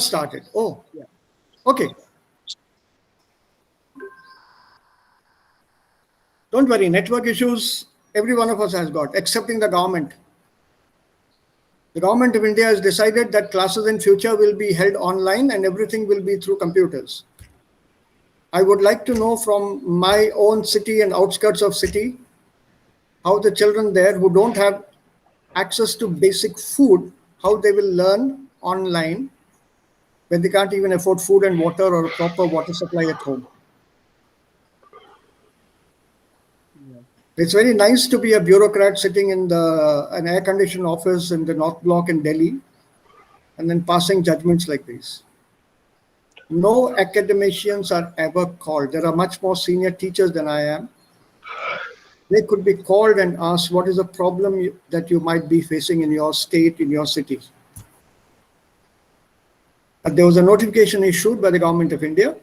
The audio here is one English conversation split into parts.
started. Oh, Yeah. okay. Don't worry, network issues every one of us has got, excepting the government. The government of India has decided that classes in future will be held online and everything will be through computers. I would like to know from my own city and outskirts of city how the children there who don't have access to basic food, how they will learn online when they can't even afford food and water or a proper water supply at home. Yeah. It's very nice to be a bureaucrat sitting in an air-conditioned office in the North Block in Delhi and then passing judgments like these. No academicians are ever called. There are much more senior teachers than I am. They could be called and asked, what is the problem that you might be facing in your state, in your city? There was a notification issued by the government of India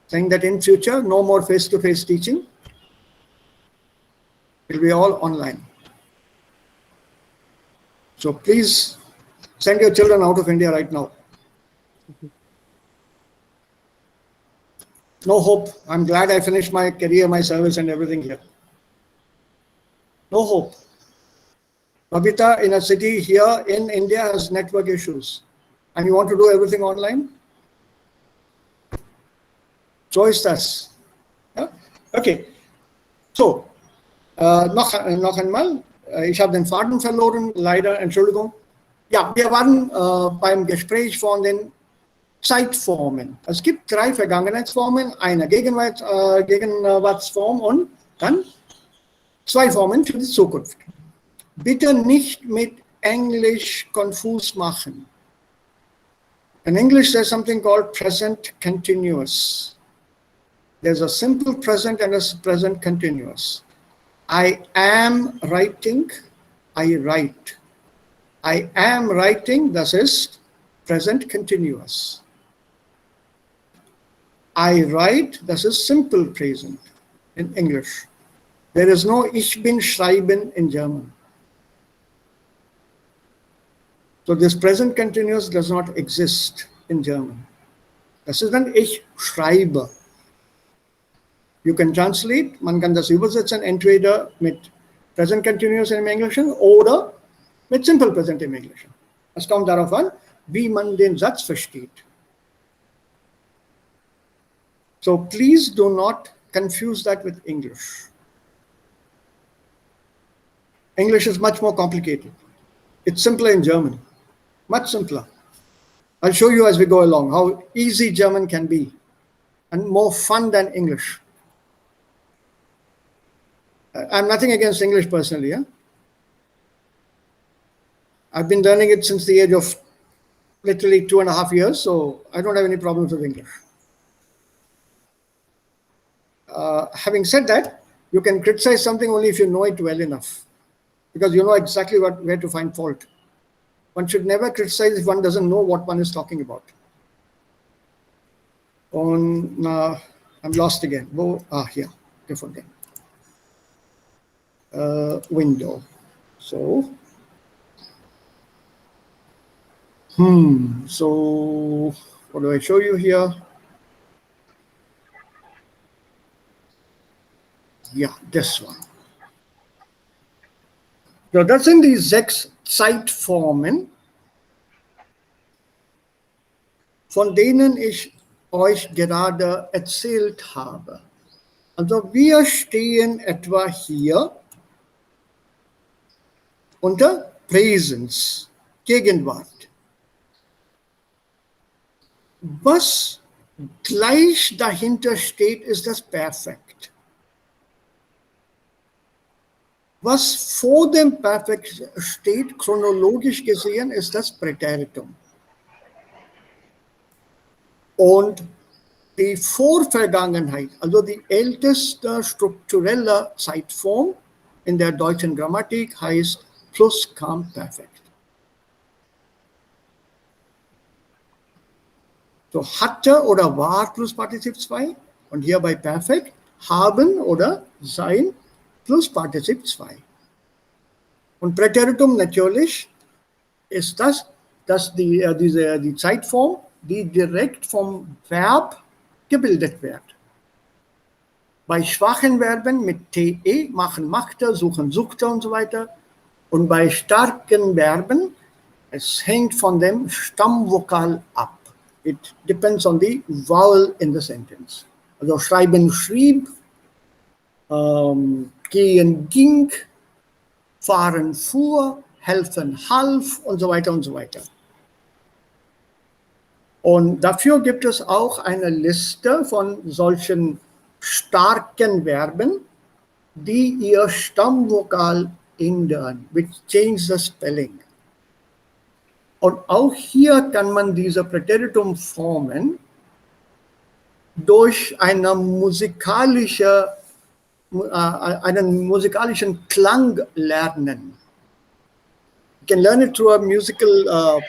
saying that in future, no more face-to-face teaching. It will be all online. So please send your children out of India right now. No hope. I'm glad I finished my career, my service and everything here. No hope. Babita in a city here in India has network issues. And you want to do everything online? So ist das. Ja? Okay. So, noch einmal. Ich habe den Faden verloren, leider, Entschuldigung. Ja, wir waren beim Gespräch von den Zeitformen. Es gibt 3 Vergangenheitsformen, eine Gegenwartsform und dann 2 Formen für die Zukunft. Bitte nicht mit Englisch konfus machen. In English, there's something called present continuous. There's a simple present and a present continuous. I am writing, I write. I am writing, das ist present continuous. I write, das ist simple present in English. There is no ich bin schreiben in German. So this present continuous does not exist in German. Das ist dann ich schreibe. You can translate, man kann das übersetzen, entweder mit present continuous im Englischen oder mit simple present im Englischen. Es kommt darauf an, wie man den Satz versteht. So please do not confuse that with English. English is much more complicated. It's simpler in German, much simpler. I'll show you as we go along how easy German can be and more fun than English. I'm nothing against English personally. Yeah? I've been learning it since the age of literally 2.5 years, so I don't have any problems with English. Having said that, you can criticize something only if you know it well enough, because you know exactly where to find fault. One should never criticize if one doesn't know what one is talking about. I'm lost again. Here, different thing. Window. So, so what do I show you here? Yeah, this one. So das sind die 6 Zeitformen, von denen ich euch gerade erzählt habe. Also wir stehen etwa hier unter Präsens, Gegenwart. Was gleich dahinter steht, ist das Perfekt. Was vor dem Perfekt steht, chronologisch gesehen, ist das Präteritum. Und die Vorvergangenheit, also die älteste strukturelle Zeitform in der deutschen Grammatik, heißt Plusquamperfekt. So hatte oder war plus Partizip 2 und hier bei Perfekt haben oder sein plus Partizip 2. Und Präteritum natürlich ist das dass die Zeitform, die direkt vom Verb gebildet wird. Bei schwachen Verben mit TE, machen, machte, suchen, suchte und so weiter. Und bei starken Verben, es hängt von dem Stammvokal ab. It depends on the vowel in the sentence. Also schreiben, schrieb, gehen, ging, fahren, fuhr, helfen, half und so weiter und so weiter. Und dafür gibt es auch eine Liste von solchen starken Verben, die ihr Stammvokal ändern, which change the spelling. Und auch hier kann man diese Präteritum formen durch einen musikalischen Klang lernen. You can learn it through a musical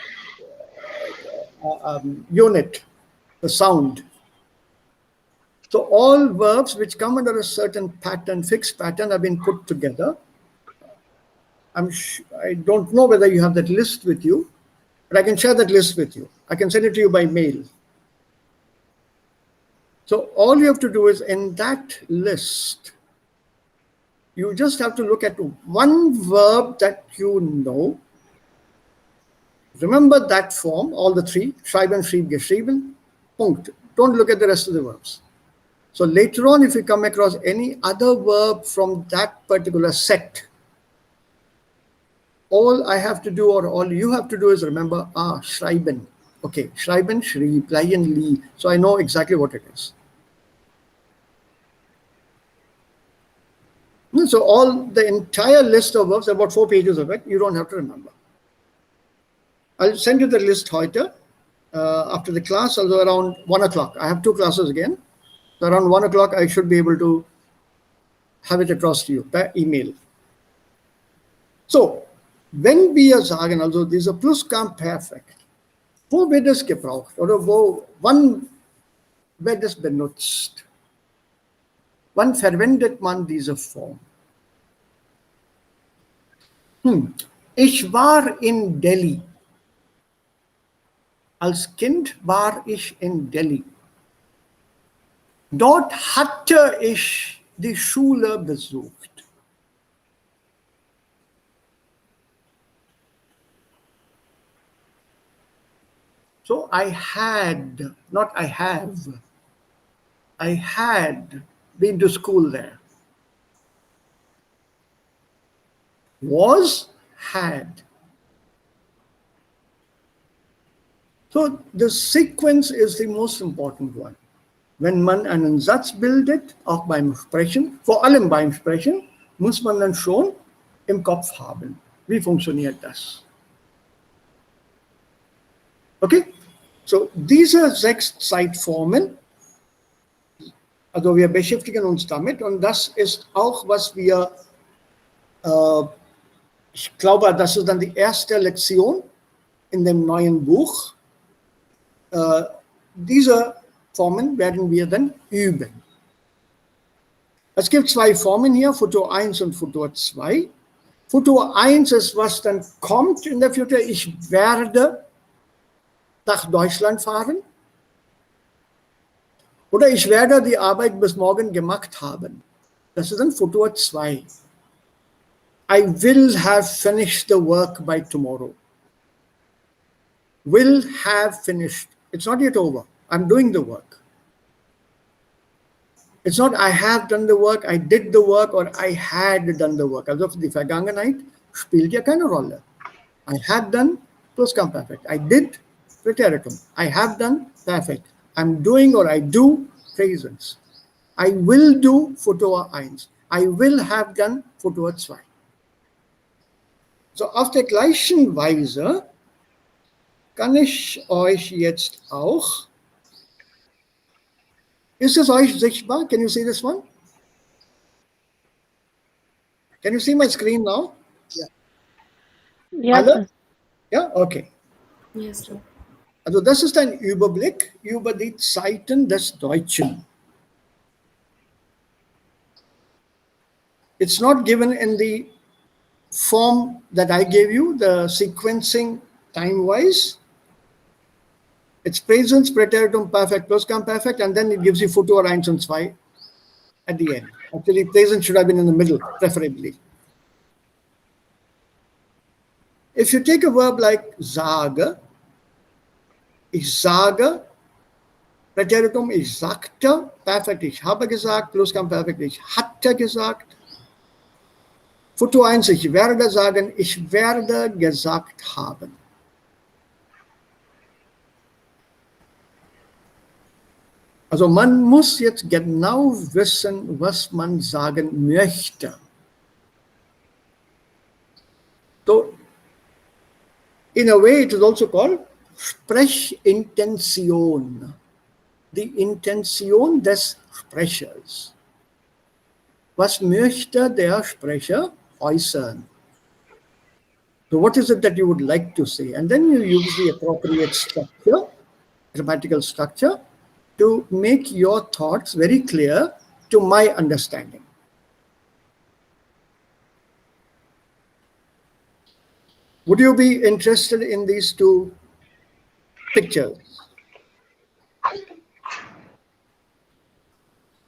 unit, the sound. So all verbs which come under a certain pattern, fixed pattern, have been put together. I don't know whether you have that list with you, but I can share that list with you. I can send it to you by mail. So all you have to do is in that list, you just have to look at one verb that you know. Remember that form, all the three, schreiben, schrieb, geschrieben, Punkt. Don't look at the rest of the verbs. So later on, if you come across any other verb from that particular set, all I have to do or all you have to do is remember, schreiben. Okay, schreiben, schrieb, leihen, lieh. So I know exactly what it is. So all the entire list of verbs, about 4 pages of it, you don't have to remember. I'll send you the list heute after the class, also around 1 o'clock. I have 2 classes again. So around 1 o'clock, I should be able to have it across to you by email. So, wenn wir sagen, also dieser Plusquamperfekt, wo wird es gebraucht oder wann wird es benutzt? Wann verwendet man diese Form? Ich war in Delhi. Als Kind war ich in Delhi. Dort hatte ich die Schule besucht. So I had, not I have, I had been to school there. Was, had. So the sequence is the most important one. Wenn man einen Satz bildet, auch beim Sprechen, vor allem beim Sprechen, muss man dann schon im Kopf haben. Wie funktioniert das? Okay? So diese 6 Zeitformen, also wir beschäftigen uns damit und das ist auch, was wir, ich glaube, das ist dann die erste Lektion in dem neuen Buch. Diese Formen werden wir dann üben. Es gibt 2 Formen hier, Futur 1 und Futur 2. Futur 1 ist, was dann kommt in der Futur. Ich werde nach Deutschland fahren. Oder ich werde die Arbeit bis morgen gemacht haben. Das ist dann Futur 2. I will have finished the work by tomorrow. Will have finished. It's not yet over. I'm doing the work. It's not I have done the work, I did the work or I had done the work. Also die Vergangenheit spielt ja keine Rolle. I had done, Plusquamperfekt. I did, Präteritum. I have done, Perfekt. I'm doing or I do, Präsens. I will do, Futur 1. I will have done, Futur 2. So auf der gleichen Weise kann ich euch jetzt auch, ist es euch sichtbar? Can you see this one? Can you see my screen now? Yes, Alle? sir. Ja, okay. Yes, sir. Also das ist ein Überblick über die Zeiten des Deutschen. It's not given in the form that I gave you, the sequencing time-wise. It's Präsens, Präteritum, Perfect, Plusquamperfect, and then it gives you Futur 1 und 2 at the end. Actually, Präsens should have been in the middle, preferably. If you take a verb like sage, ich sage, Präteritum, ich sagte, Perfekt, ich habe gesagt, Plusquamperfekt, ich hatte gesagt. Futur 1, ich werde sagen, ich werde gesagt haben. Also man muss jetzt genau wissen, was man sagen möchte. So, in a way, it is also called Sprechintention. Die Intention des Sprechers. Was möchte der Sprecher äußern? So what is it that you would like to say? And then you use the appropriate structure, grammatical structure, to make your thoughts very clear to my understanding. Would you be interested in these two pictures?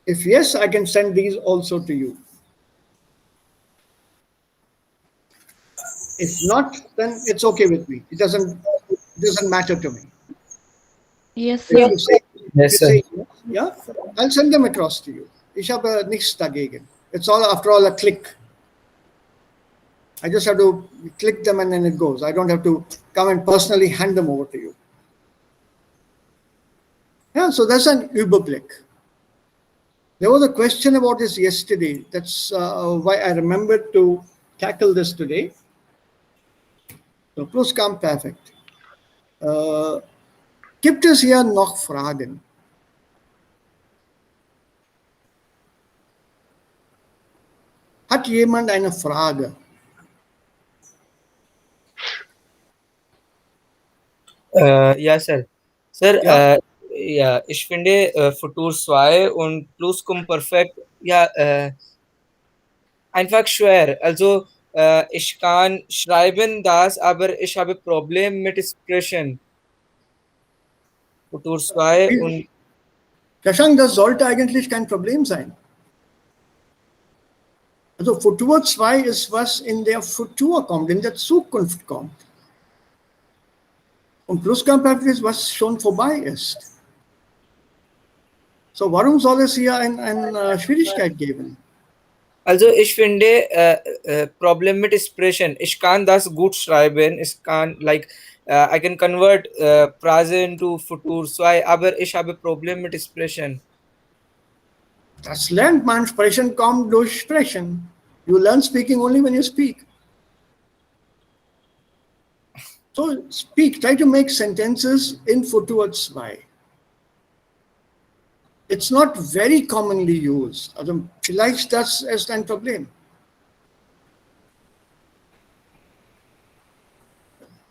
If yes, I can send these also to you. If not, then it's okay with me. It doesn't matter to me. Yes, If sir. you say, Yes, sir. yeah, I'll send them across to you. Ich habe nichts dagegen. It's all, after all, a click. I just have to click them and then it goes. I don't have to come and personally hand them over to you. Yeah, so that's an Überblick. There was a question about this yesterday. That's why I remembered to tackle this today. So, Plusquamperfekt. Gibt es hier noch Fragen? Hat jemand eine Frage? Ja, Sir. Sir, Ja. ja, ich finde Futur 2 und Plusquamperfekt ja einfach schwer. Also ich kann schreiben das, aber ich habe Probleme mit Sprechen. Futur 2 und Shashank, das sollte eigentlich kein Problem sein. Also Futur 2 ist, was in der Futur kommt, in der Zukunft kommt. Und Plusquamperfekt ist, was schon vorbei ist. So, warum soll es hier eine Schwierigkeit geben? also ich finde Problem mit Sprechen. Ich kann das gut schreiben. Ich kann I can convert present to Futur 2, aber ich habe Problem mit Sprechen. Das lernt man. Sprechen kommt durch Sprechen. You learn speaking only when you speak. So speak, try to make sentences in Futur 2. It's not very commonly used. Also vielleicht das ist ein Problem.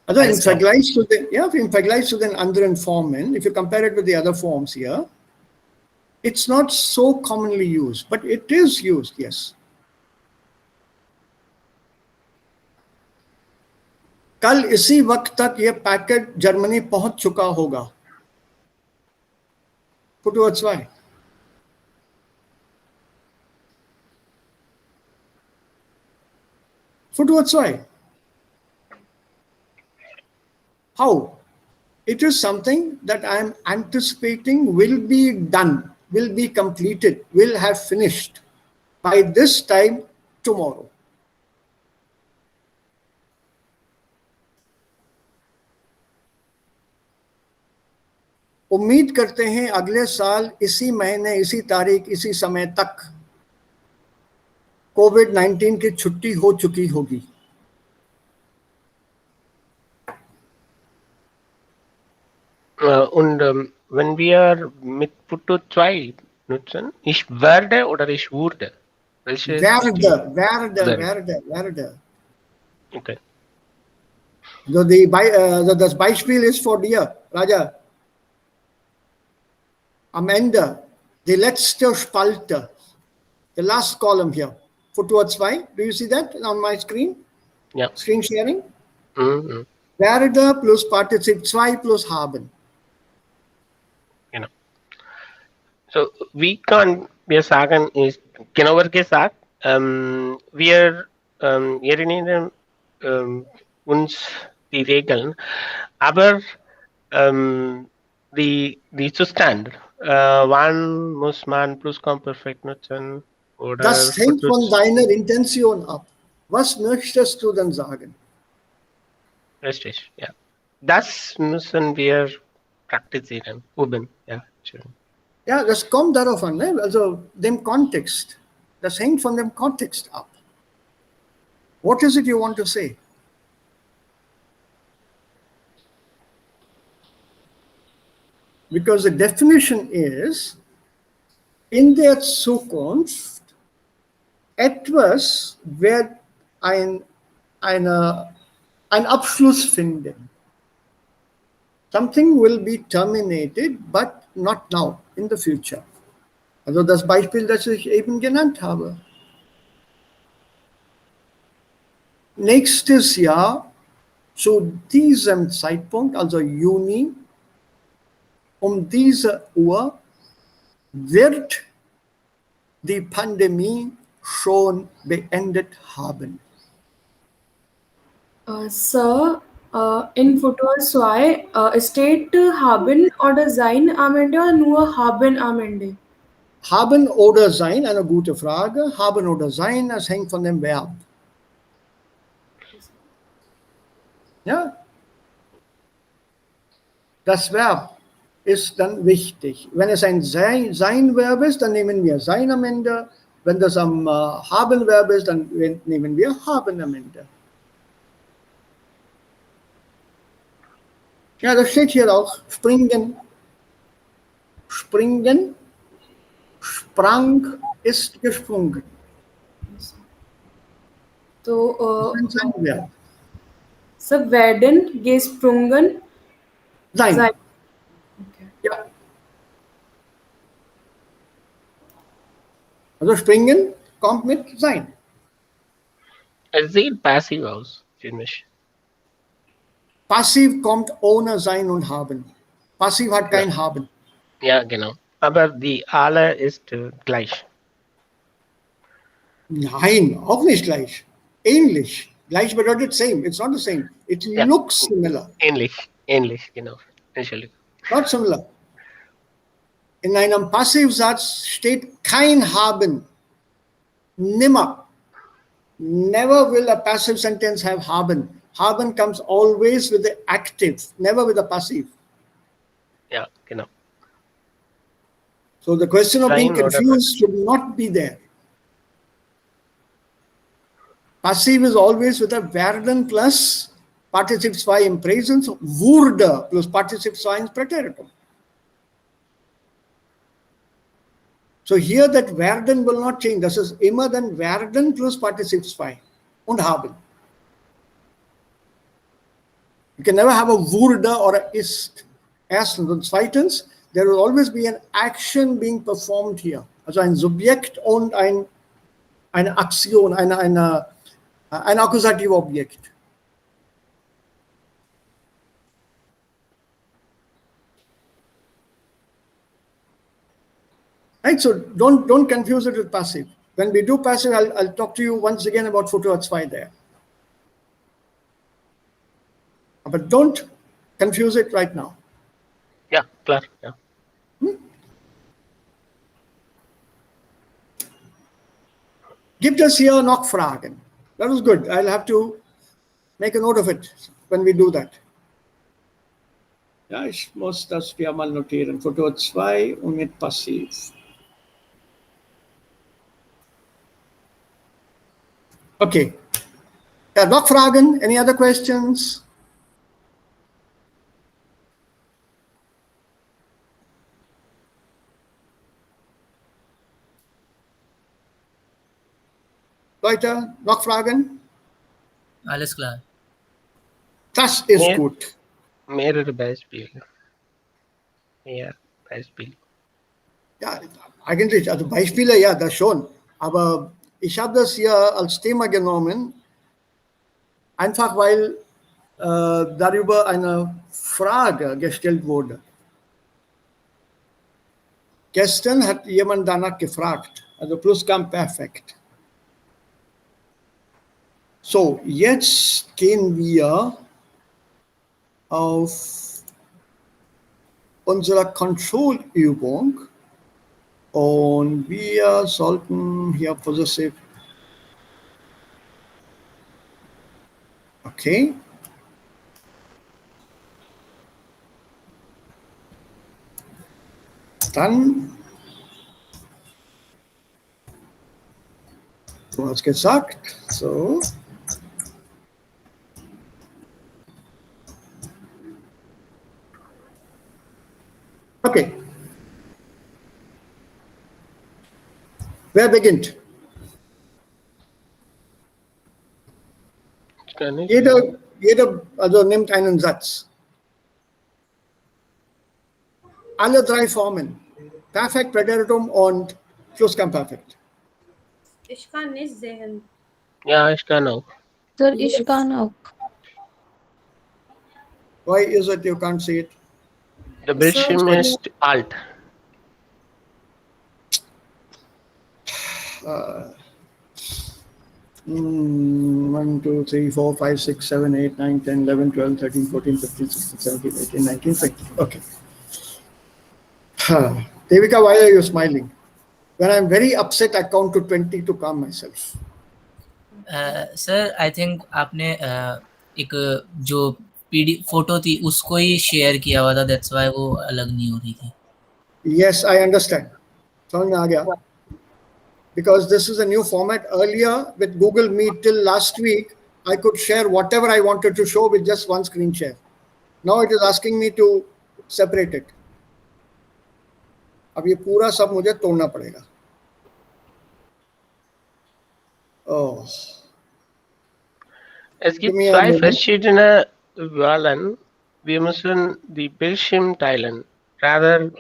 Also im Vergleich zu den anderen Formen, if you compare it with the other forms here, it's not so commonly used, but it is used, yes. कल इसी वक्त तक ये packet Germany पहुंच चुका होगा. Futur 2. Futur 2. How? It is something that I am anticipating will be done, will be completed, will have finished by this time tomorrow. उम्मीद करते हैं अगले साल इसी महीने इसी तारीख इसी समय तक कोविड-19 की छुट्टी हो चुकी होगी. Und wenn wir mit Futur 2 nutzen, ich werde oder ich wurde? Welche Werde. Okay. So das Beispiel ist vor dir, Raja. Am Ende, die letzte Spalte, the last column here, Futur 2. Do you see that on my screen? Yeah. Screen sharing? Mhm. werde plus Partizip 2 plus haben. Genau. So, wie kann wir sagen, ist genauer gesagt, wir erinnern uns die Regeln, aber die Zustand, wann muss man Plusquamperfekt nutzen oder Das hängt von deiner Intention ab. Was möchtest du denn sagen? Richtig, ja. Das müssen wir praktizieren, üben, ja. Schön. Ja, das kommt darauf an, ne? Also dem Kontext. Das hängt von dem Kontext ab. What is it you want to say? Because the definition is, in der Zukunft etwas wird ein Abschluss finden. Something will be terminated, but not now, in the future. Also das Beispiel, das ich eben genannt habe. Nächstes Jahr zu diesem Zeitpunkt, also Juni, um diese Uhr wird die Pandemie schon beendet haben. Sir, in Futur 2 steht haben oder sein am Ende oder nur haben am Ende? Haben oder sein, eine gute Frage. Haben oder sein, das hängt von dem Verb. Ja? Das Verb ist dann wichtig. Wenn es ein Sein-Verb ist, dann nehmen wir sein am Ende. Wenn das am Haben-Verb ist, dann nehmen wir haben am Ende. Ja, das steht hier auch. Springen. Springen. Sprang ist gesprungen. So, Ein Sein-Verb. Sir, werden gesprungen Sein. sein. Okay. Ja. Also springen kommt mit sein. Es sieht passiv aus für mich. Passiv kommt ohne sein und haben. Passiv hat kein Haben. Ja, genau. Aber die alle ist gleich. Nein, auch nicht gleich. Ähnlich. Gleich bedeutet same. It's not the same. It Ja. looks similar. Ähnlich, genau. Entschuldigung. Not similar. In einem Passivsatz steht kein Haben. Nimmer. Never will a passive sentence have haben. Haben comes always with the active, never with the passive. Ja, genau. So the question of being Sein oder confused should not be there. Passive is always with a werden plus Partizip 2 im Präsens, wurde plus Partizip 2 ins Präteritum. So here that werden will not change. Das ist immer dann werden plus Partizip 2 und haben. You can never have a wurde or a ist. Erstens. Und zweitens, there will always be an action being performed here. Also ein Subjekt und eine Aktion, ein Akkusativobjekt. Right, so don't confuse it with passive. When we do passive, I'll talk to you once again about Futur 2 there. But don't confuse it right now. Ja, klar. Ja. Gibt es hier noch Fragen? That was good. I'll have to make a note of it when we do that. Ja, ich muss das hier mal notieren. Futur 2 und mit Passiv. Okay. Ja, noch Fragen? Any other questions? Leute, noch Fragen? Alles klar. Das ist Nee. gut. Mehrere Beispiele. Ja, Beispiele. Ja, eigentlich, also Beispiele, ja, das schon. Aber ich habe das hier als Thema genommen, einfach weil darüber eine Frage gestellt wurde. Gestern hat jemand danach gefragt, also Plusquamperfekt. So, jetzt gehen wir auf unsere Control-Übung und wir sollten hier Possessive. Okay. Dann, du hast gesagt, so. Okay. Wer beginnt? Ich kann nicht. Jeder also nimmt einen Satz. Alle drei Formen. Perfekt, Präteritum und Plusquamperfekt. Ich kann nicht sehen. Ja, ich kann auch. Sir, ich kann auch. Why is it you can't see it? Der Bildschirm ist alt. 1, 2, 3, 4, 5, 6, 7, 8, 9, 10, 11, 12, 13, 14, 15, 16, 17, 18, 19, 20. Okay. Devika, why are you smiling? When I'm very upset, I count to 20 to calm myself. Sir I think आपने एक जो PD photo थी उसको ही share किया हुआ था, that's why वो अलग नहीं हो रही थी. Yes, I understand. समझ में आ गया. Because this is a new format. Earlier with Google Meet till last week, I could share whatever I wanted to show with just one screen share. Now it is asking me to separate it. अब ये पूरा सब मुझे तोड़ना पड़ेगा. Oh. Es gibt Gib mir zwei einen Moment. verschiedene Wahlen. Wir müssen die Bildschirm teilen. Rather,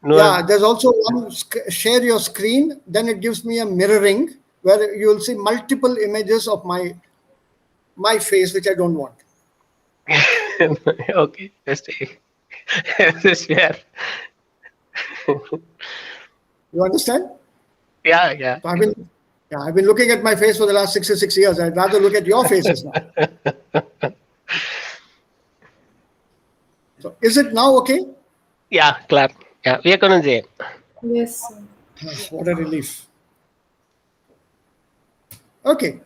nur Yeah, there's also one share your screen. Then it gives me a mirroring where you will see multiple images of my face, which I don't want. okay, verstehe. Es ist schwer. You understand? Ja, ja. So I've been looking at my face for the last 66 years. I'd rather look at your faces now. So is it now okay? Ja, klar. Ja, wir können sehen. Yes, sir. What a relief. Okay.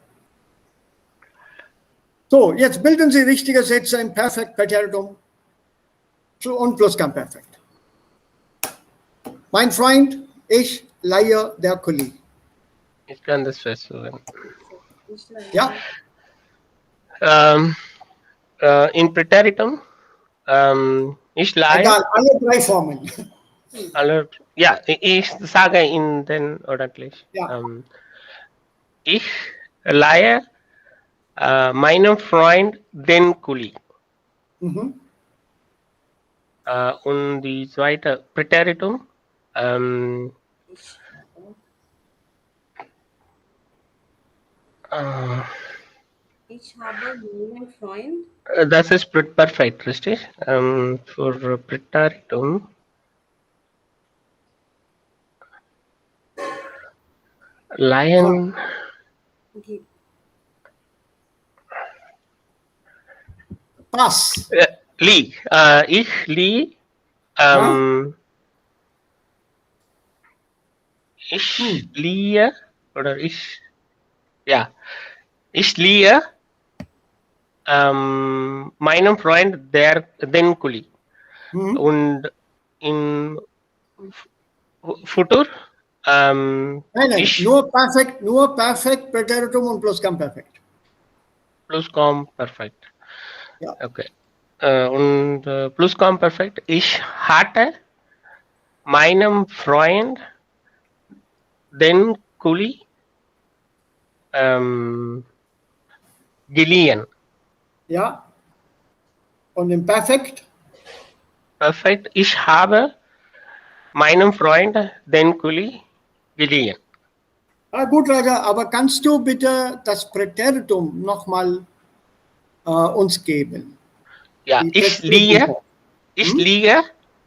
So, jetzt bilden Sie richtige Sätze im Perfekt, Präteritum und Plusquamperfekt. Mein Freund, ich leihe der Kuli. Ich kann das versuchen. Ja, In Präteritum, ich leihe. egal, alle drei Formen. Ja, ich sage in den ordentlich. Ja. Ich leihe meinem Freund den Kuli. Mhm. Und die zweite Präteritum. Ich habe meinen Freund. Das ist perfekt, richtig? Für Präteritum. Lion. Pass. Lee. Ich Lee. Ich liehe. Oder ich. Ja. Ich liehe meinem Freund den Kuli. Mhm. Und in Futur. Nein, nur Perfekt, Präteritum und Plusquamperfekt. Plusquamperfekt. Ja. Okay. Und Plusquamperfekt. Ich hatte meinem Freund den Kuli geliehen. Ja. Und im Perfekt? Perfekt. Ich habe meinem Freund den Kuli geliehen. Gut, Raja, aber kannst du bitte das Präteritum nochmal uns geben. Ja, Die ich Texte liege, sind-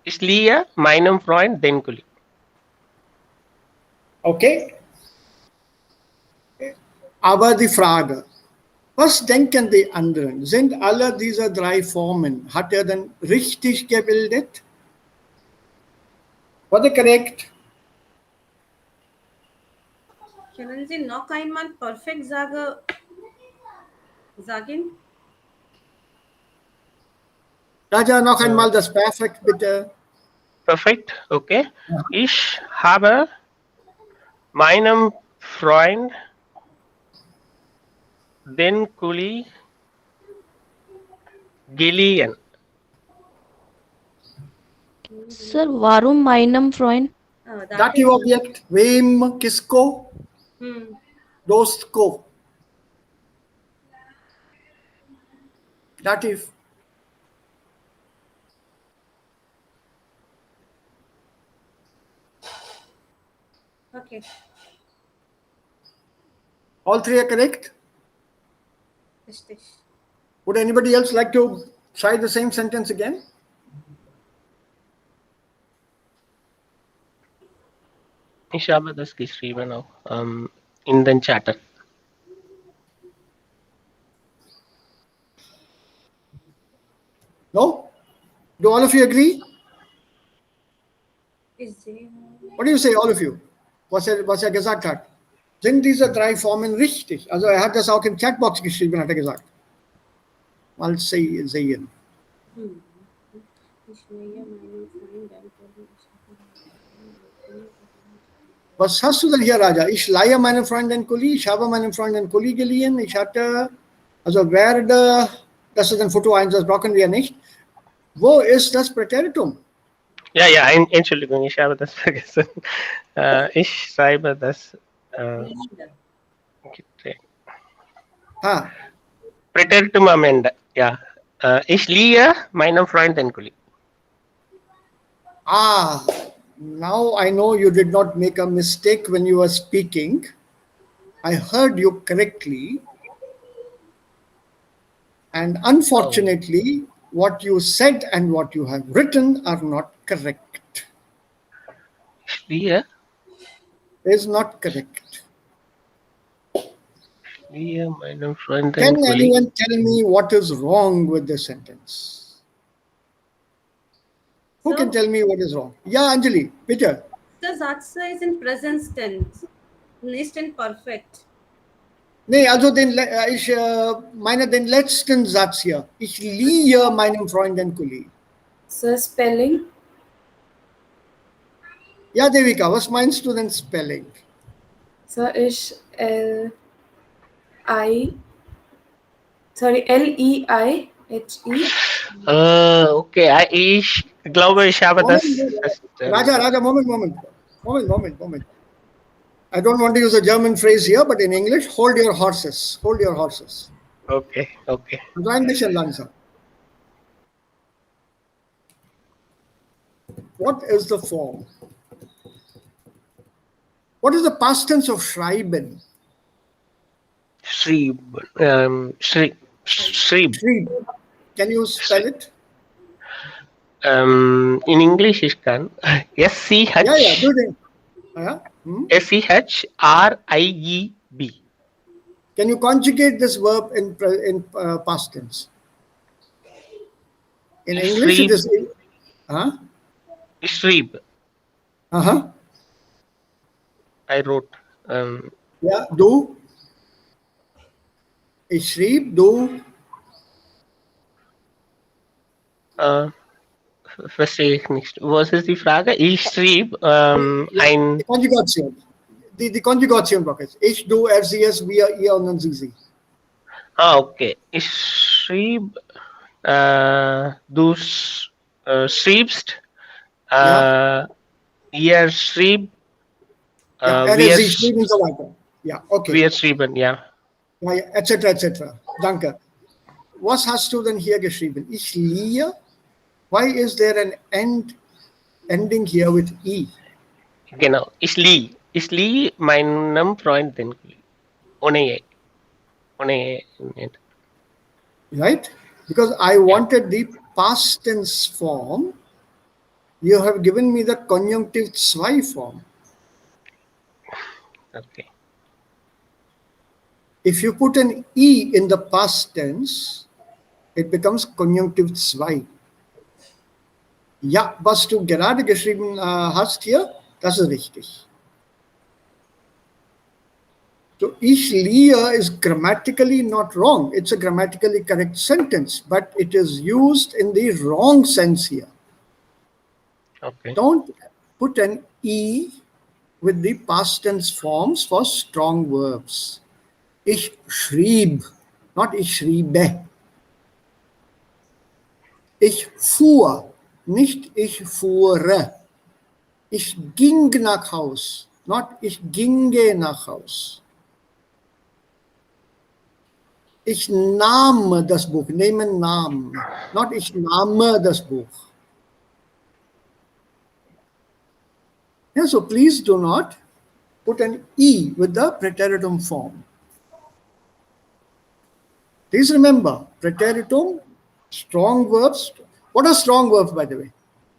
ich liege meinem Freund den Kollegen. Okay? Aber die Frage, was denken die anderen? Sind alle diese drei Formen, hat er denn richtig gebildet? Was ist korrekt? Können Sie noch einmal perfekt sagen? Raja, noch einmal das Perfekt bitte. Perfekt, okay. Ich habe meinem Freund den Kuli geliehen. Sir, warum meinem Freund? Dativ Objekt, wem, kisko, dost ko. Dativ. Okay. All three are correct. Richtig. Would anybody else like to try the same sentence again? Ich habe das geschrieben auch in den Chat. No? Do all of you agree? Ich sehe. What do you say, all of you? Was er gesagt hat? Sind diese drei Formen richtig? Also er hat das auch im Chatbox geschrieben, hat er gesagt. Mal sehen. Ich sehe meinen Freund, dann Was hast du denn hier, Raja? Ich leihe meinem Freund einen Kuli, ich habe meinem Freund einen Kuli geliehen, ich hatte, also werde, das ist ein Foto 1, das brauchen wir nicht. Wo ist das Präteritum? Ja, Entschuldigung, ich habe das vergessen. Ich schreibe das Präteritum am Ende. Ja. Ich liege meinem Freund den Kuli. Now I know you did not make a mistake when you were speaking. I heard you correctly. And unfortunately, what you said and what you have written are not correct. Ich liege. Is not correct. Liege meinem Freund den Can Kuli. anyone tell me what is wrong with this sentence? Who can tell me what is wrong? Yeah, Anjali, bitte. Der Satz ist in Present Tense, nicht in Perfect. Nee, also ich meine den letzten Satz hier. Ich liebe meinem Freund den Kuli. Sir, spelling? Ja, Devika, was meinst du denn Spelling? Sir, L-E-I-H-E. Okay, ich glaube, ich habe das. Raja, Moment. I don't want to use a German phrase here, but in English, hold your horses. Hold your horses. Okay. Also ein bisschen langsam. What is the form? What is the past tense of schreiben? Schrieb. Schrieb. Can you spell it? In English, ich kann. S-C-H. Yeah, do it. S-C-H-R-I-E-B. Can you conjugate this verb in past tense? In English, it is. Schrieb. I wrote. Ja, du. Ich schrieb, du. Verstehe ich nicht. Was ist die Frage? Ich schrieb ein. Die Konjugation. Die Konjugation brauche ich. Ich, du, er, sie, es, wir, ihr und dann sie. Okay. Ich schrieb, du schriebst, ihr schrieb, er, sie schrieben und so weiter. Ja, okay. Wir schrieben, ja. Ja, etc. Danke. Was hast du denn hier geschrieben? Ich liebe. Why is there an ending here with E? Genau. Ich lieh meinem Freund den Kuli. Ohne E. right? Because I wanted the past tense form. You have given me the conjunctive zwei form. Okay. If you put an E in the past tense, it becomes conjunctive zwei. Ja, was du gerade geschrieben hast hier, das ist richtig. So, ich liege is grammatically not wrong. It's a grammatically correct sentence, but it is used in the wrong sense here. Okay. Don't put an E with the past tense forms for strong verbs. Ich schrieb, not ich schriebe. Ich fuhr, nicht ich fuhre. Ich ging nach Haus, not ich ginge nach Haus. Ich nahm das Buch, nehmen nahm, not ich nahme das Buch. Yeah, so please do not put an E with the preteritum form. Please remember, preteritum, strong verbs. What are strong verbs, by the way?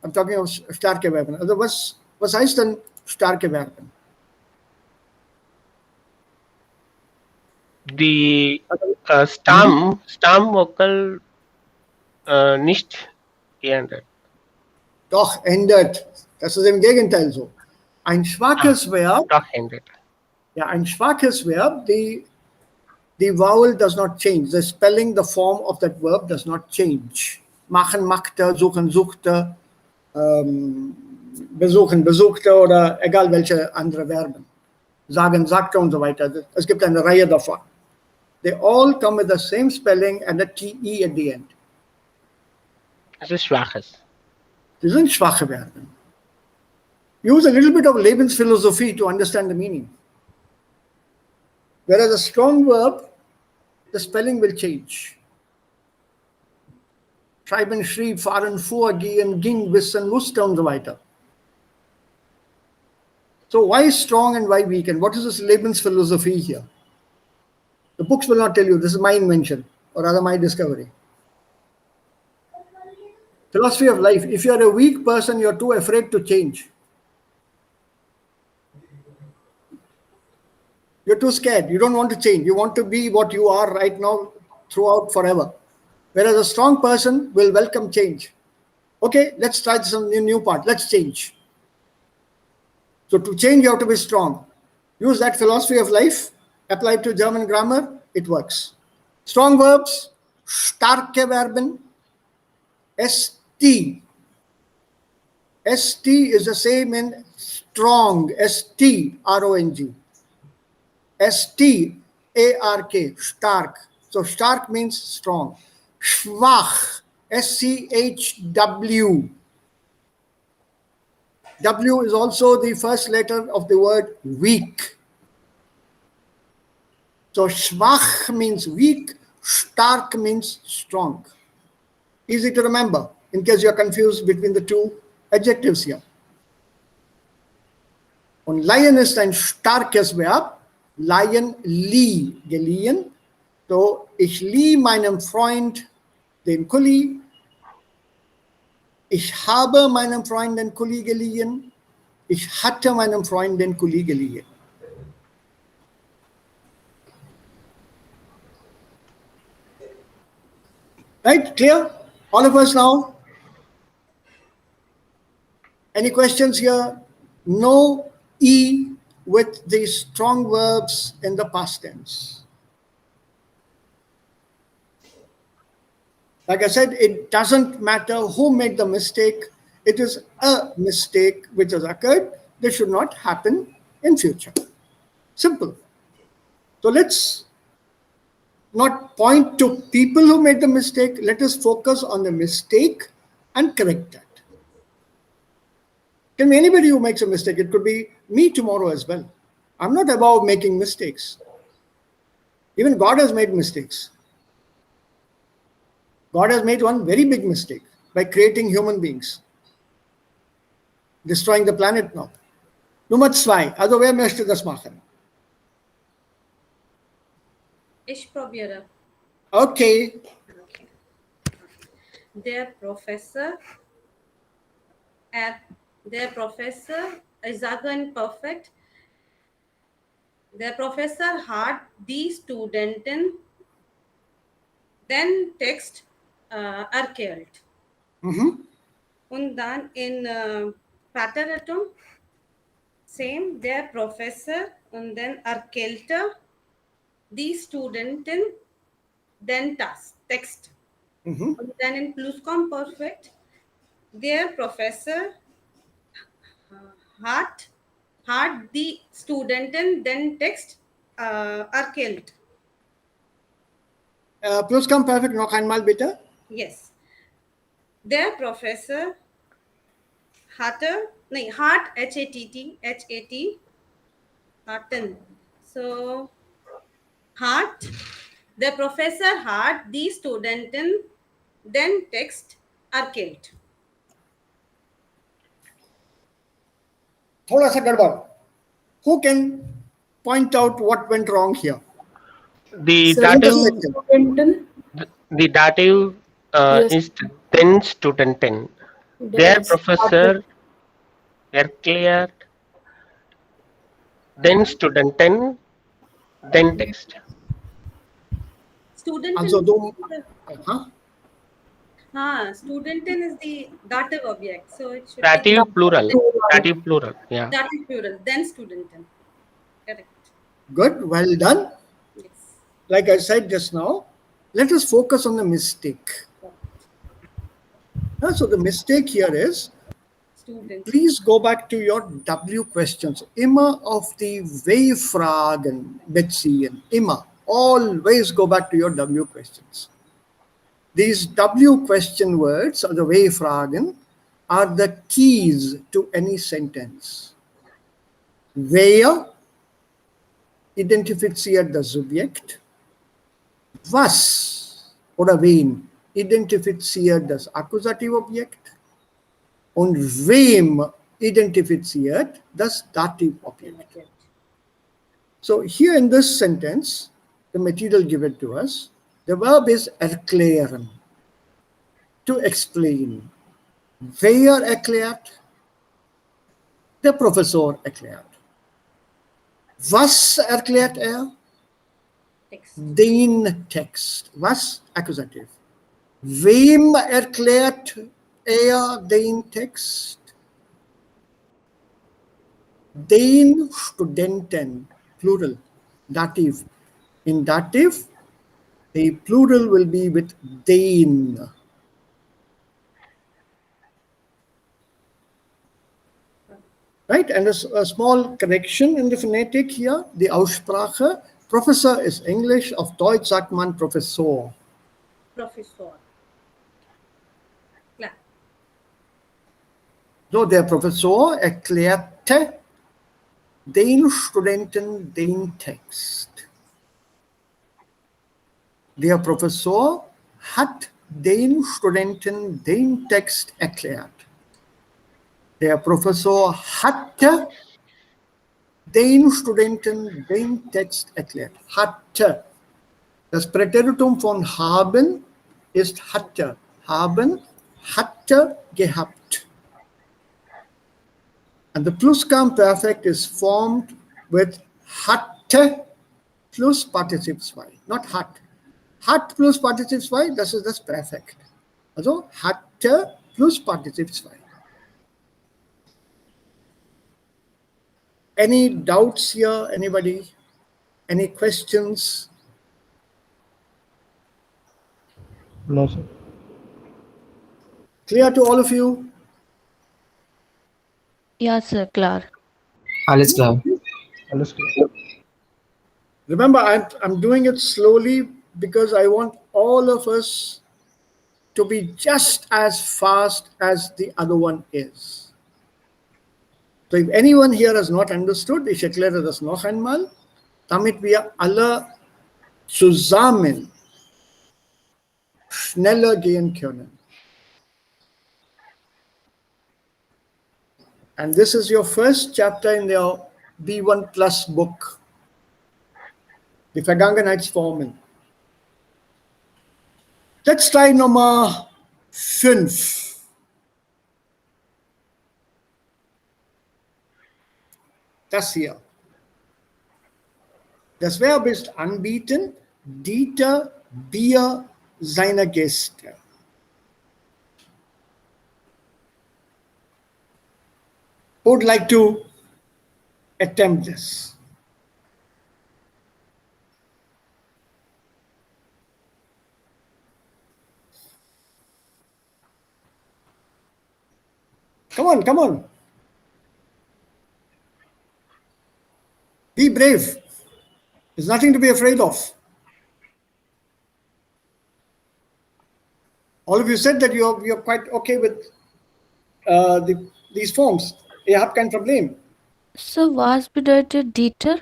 I'm talking of starke Verben. Also was heißt denn starke Verben? The Stamm vocal nicht geändert. Doch, ändert. Das ist im Gegenteil so. Ein schwaches Verb, Doch ändert. ja, ein schwaches Verb, the vowel does not change. The spelling, the form of that verb does not change. Machen, machte, suchen, suchte, besuchen, besuchte oder egal welche andere Verben. Sagen, sagte und so weiter. Es gibt eine Reihe davon. They all come with the same spelling and a TE at the end. Es ist schwaches. Die sind schwache Verben. Use a little bit of Lebensphilosophie to understand the meaning. Whereas a strong verb, the spelling will change. Schreiben, schrieb, fahren, fuhr, gehen, ging, wissen, musste und so weiter. So why strong and why weak? And what is this Lebensphilosophie here? The books will not tell you. This is my invention, or rather my discovery. Philosophy of life. If you are a weak person, you are too afraid to change. You're too scared. You don't want to change. You want to be what you are right now throughout forever. Whereas a strong person will welcome change. Okay, let's try some new part. Let's change. So to change, you have to be strong. Use that philosophy of life, applied to German grammar, it works. Strong verbs, starke Verben, ST. ST is the same in strong, STRONG. STARK, stark. So stark means strong. Schwach, SCHW. W is also the first letter of the word weak. So schwach means weak, stark means strong. Easy to remember in case you are confused between the two adjectives here. Und Lion ist ein starkes Verb. Lion, lieh, geliehen. So, ich lieh meinem Freund den Kuli. Ich habe meinem Freund den Kuli geliehen. Ich hatte meinem Freund den Kuli geliehen. Right? Clear? All of us now? Any questions here? No E with the strong verbs in the past tense. Like I said, it doesn't matter who made the mistake. It is a mistake which has occurred. This should not happen in future. Simple. So let's not point to people who made the mistake. Let us focus on the mistake and correct that. Can be anybody who makes a mistake. It could be me tomorrow as well. I'm not above making mistakes. Even God has made mistakes. God has made one very big mistake by creating human beings, destroying the planet now. Nummer 2. Also wer möchte das machen? Ich probiere. Okay. Der Professor, der Professor, ich sage in perfect, der Professor hat die Studenten den Text erklärt. Und dann in Pateratum, same, der Professor und dann erklärt die Studenten den Text. Und dann in Plusquamperfekt, der Professor hat die Studenten den Text erklärt. Plusquamperfekt noch einmal bitte. Yes. Der Professor hat, H-A-T-T, hatten. So, der Professor hat die Studenten den Text erklärt. थोड़ा सा गड़बड़. Who can point out what went wrong here? The Sir, dative, studenten, the dative Yes. is then studenten. Their Yes. professor erklärt, then studenten, then text. Studenten, Also, studenten is the dative object. So it should Dative plural. Plural. Dative plural. Yeah. be dative plural, then studenten. Correct. good, well done. Yes. Like I said just now, let us focus on the mistake. So the mistake here is, Student. please go back to your W questions. Immer of the V-Fragen, beziehen. Immer. Always go back to your W questions. These W question words, or the V-Fragen, are the keys to any sentence. Wer identifiziert das Subjekt. Was oder wen identifiziert das Akkusativobjekt. Und wem identifiziert das Dativobjekt. So here in this sentence, the material given to us, the verb is erklären, to explain. Wer erklärt? Der Professor erklärt. Was erklärt er? Text. Den Text. Was? Akkusativ. Wem erklärt er den Text? Den Studenten. Plural. Dativ. In dative, the plural will be with den. Right? And a small correction in the phonetic here, the Aussprache. Professor is English, auf Deutsch sagt man Professor. Professor. Klar. So, der Professor erklärte den Studenten den Text. Der Professor hat den Studenten den Text erklärt. Der Professor hatte den Studenten den Text erklärt. Hatte. Das Präteritum von haben ist hatte. Haben, hatte gehabt. And the Plusquamperfect is formed with hatte plus Partizip 2, not hat. Hat plus Partizip 2, das ist das Perfekt. Also hatte plus Partizip 2. Any doubts here, anybody? Any questions? No, sir. Clear to all of you? Yeah, sir, klar. Alles klar. Alles klar. Remember, I'm doing it slowly because I want all of us to be just as fast as the other one is. So if anyone here has not understood, ich erkläre das noch einmal, damit wir alle zusammen schneller gehen können. And this is your first chapter in your B1 Plus book, die Vergangenheitsformen. Let's try Nummer fünf. Das hier. Das Verb ist anbieten, Dieter Bier seiner Gäste. Who would like to attempt this? Come on, come on. Be brave. There's nothing to be afraid of. All of you said that you're quite okay with these forms. Ihr habt kein Problem. So was bedeutet Dieter?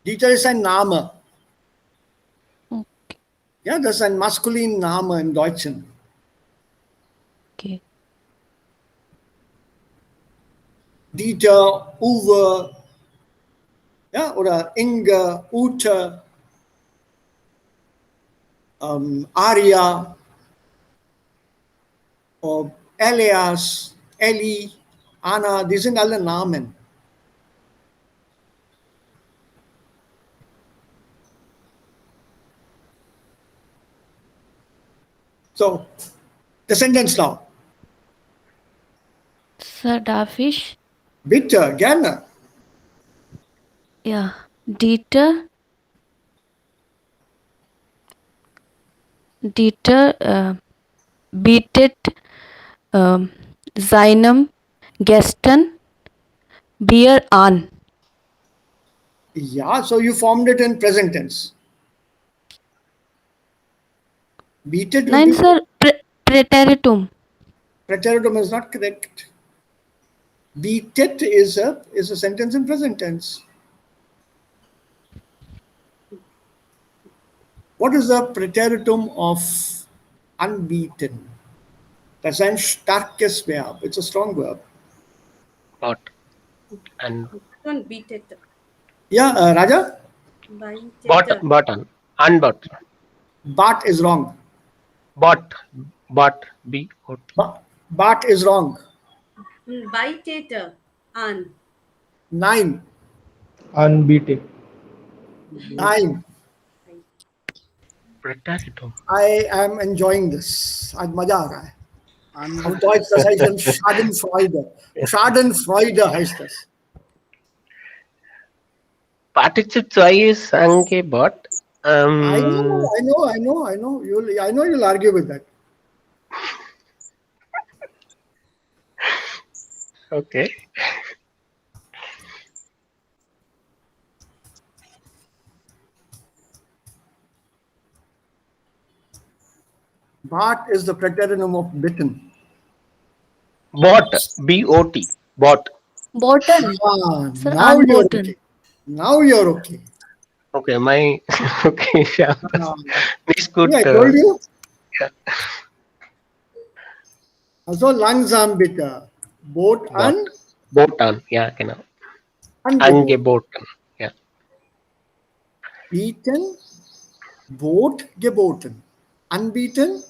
Dieter ist ein Name. Okay. Ja, das ist ein maskulin Name im Deutschen. Okay. Dieter, Uwe, ja, oder Inge, Ute, Aria, Elias, Ellie, Anna, die sind alle Namen. So, the sentence now. Sir, darf ich? Bitte, gerne. Ja. Dieter bietet seinem Gästen Bier an. Yeah, so you formed it in present tense. Bietet will Nein, be Sir, Präteritum. preteritum is not correct. Bietet is a sentence in present tense. What is the preteritum of unbeaten? That's ein starkes Verb. It's a strong verb. Bought. And Don't beat it. Yeah, Raja? bought on. Unbought. Bat is wrong. Bought. B-O-T. Bat is wrong. Bite it. An. 9. Unbeaten. 9. Preteritum. I am enjoying this. आज मजा आ रहा है. Auf Deutsch, das heißt dann Schadenfreude. Schadenfreude heißt das. Participle choice ange bought. I know. You'll argue with that. Okay. Bart is the preteritum of bitten. Bought. B-O-T. Bought. Botan. Ah, Sir, now you're unbotten. okay. Now you're okay. Okay, my okay, yeah. This good. I told you. Yeah. Also langsam bitte. Boat an. Botan. Yeah, genau. Angeboten. Yeah. Beaten. Boot geboten. Unbeaten.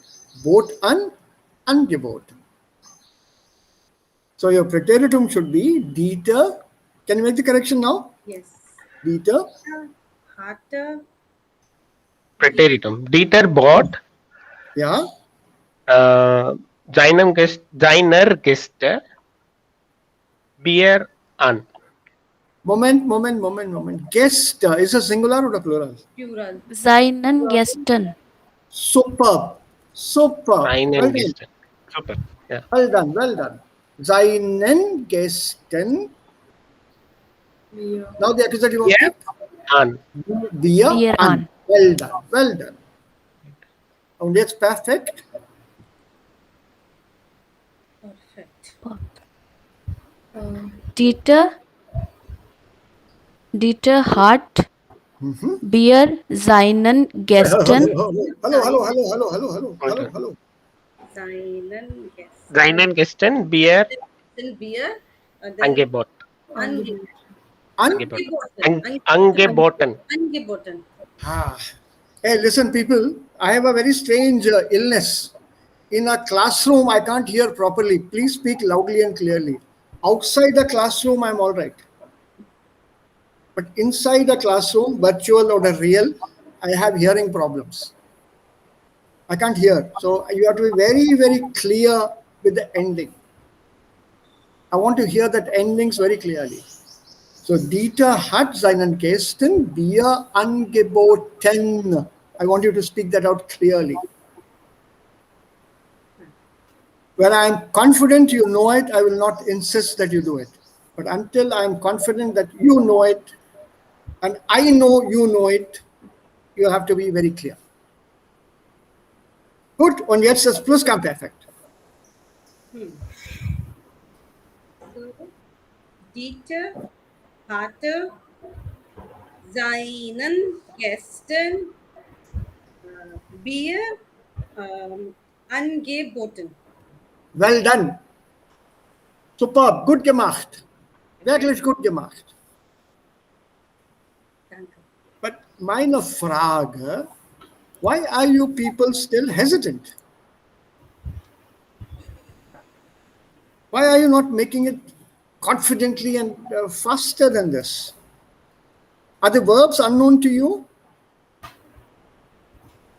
Boat an. Ungeboten. So your preteritum should be Dieter. Can you make the correction now? Yes. Dieter. Heart. Preteritum. Dieter bought. Yeah. Seiner Gäste Bier an. Moment. Guest is a singular or a plural? Plural. Seinen Gästen. Superb. Seinen Well done. Gästen. Super. Yeah. Well done. Seinen Gästen. Now the accusative of Yeah. An. Bier Bier an. an. Well done. Und jetzt perfekt. Perfect. Dieter hat Bier seinen Gästen Hello. Seinen Gästen Bier Beer. angeboten. Un- Angeboten. Angeboten. Hey, listen, people. I have a very strange illness. In a classroom, I can't hear properly. Please speak loudly and clearly. Outside the classroom, I'm all right. But inside the classroom, virtual or the real, I have hearing problems. I can't hear. So you have to be very, very clear with the ending. I want to hear that endings very clearly. So Dieter hat seinen Gästen Bier angeboten. I want you to speak that out clearly. When I'm confident you know it, I will not insist that you do it. But until I'm confident that you know it, and I know you know it, you have to be very clear. Gut, und jetzt das Plusquamperfekt. So, Dieter hatte seinen Gästen Bier angeboten. Well done. Superb, gut gemacht. Wirklich gut gemacht. Danke. But meine Frage, why are you people still hesitant? Why are you not making it confidently and faster than this? Are the verbs unknown to you?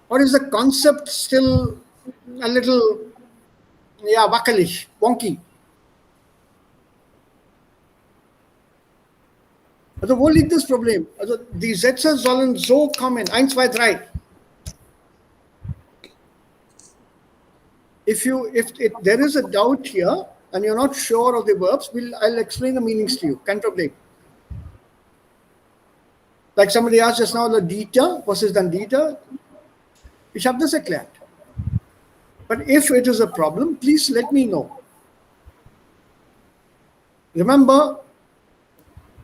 Or is the concept still a little, wackelig, wonky? Also, wo liegt das Problem? Also, die Sätze sollen so kommen. 1, 2, 3. If there is a doubt here and you're not sure of the verbs, I'll explain the meanings to you. Kein Problem. Like somebody asked just now, the Dieter, was ist dann Dieter? Ich habe das erklärt. But if it is a problem, please let me know. Remember,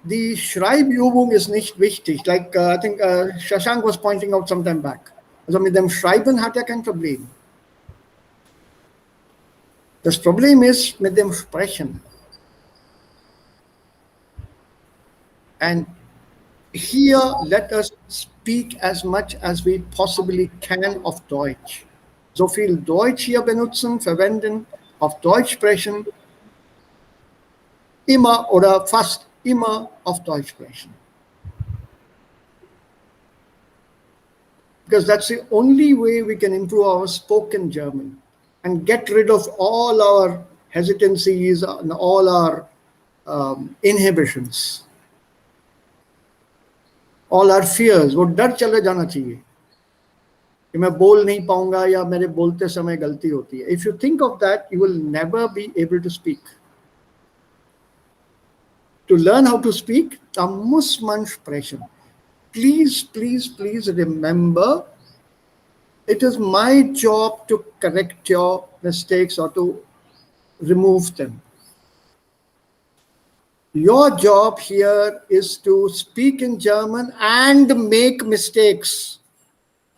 die Schreibübung ist nicht wichtig. Like I think Shashank was pointing out some time back. Also mit dem Schreiben hat kein Problem. Das Problem ist mit dem Sprechen. And here let us speak as much as we possibly can of Deutsch. So viel Deutsch hier benutzen, verwenden, auf Deutsch sprechen, immer oder fast immer auf Deutsch sprechen. Because that's the only way we can improve our spoken German and get rid of all our hesitancies and all our inhibitions, all our fears. वो डर चले जाना चाहिए कि मैं बोल नहीं पाऊंगा या मेरे बोलते समय गलती होती है. If you think of that, you will never be able to speak. To learn how to speak, da muss man sprechen. Please, please, please remember, it is my job to correct your mistakes or to remove them. Your job here is to speak in German and make mistakes.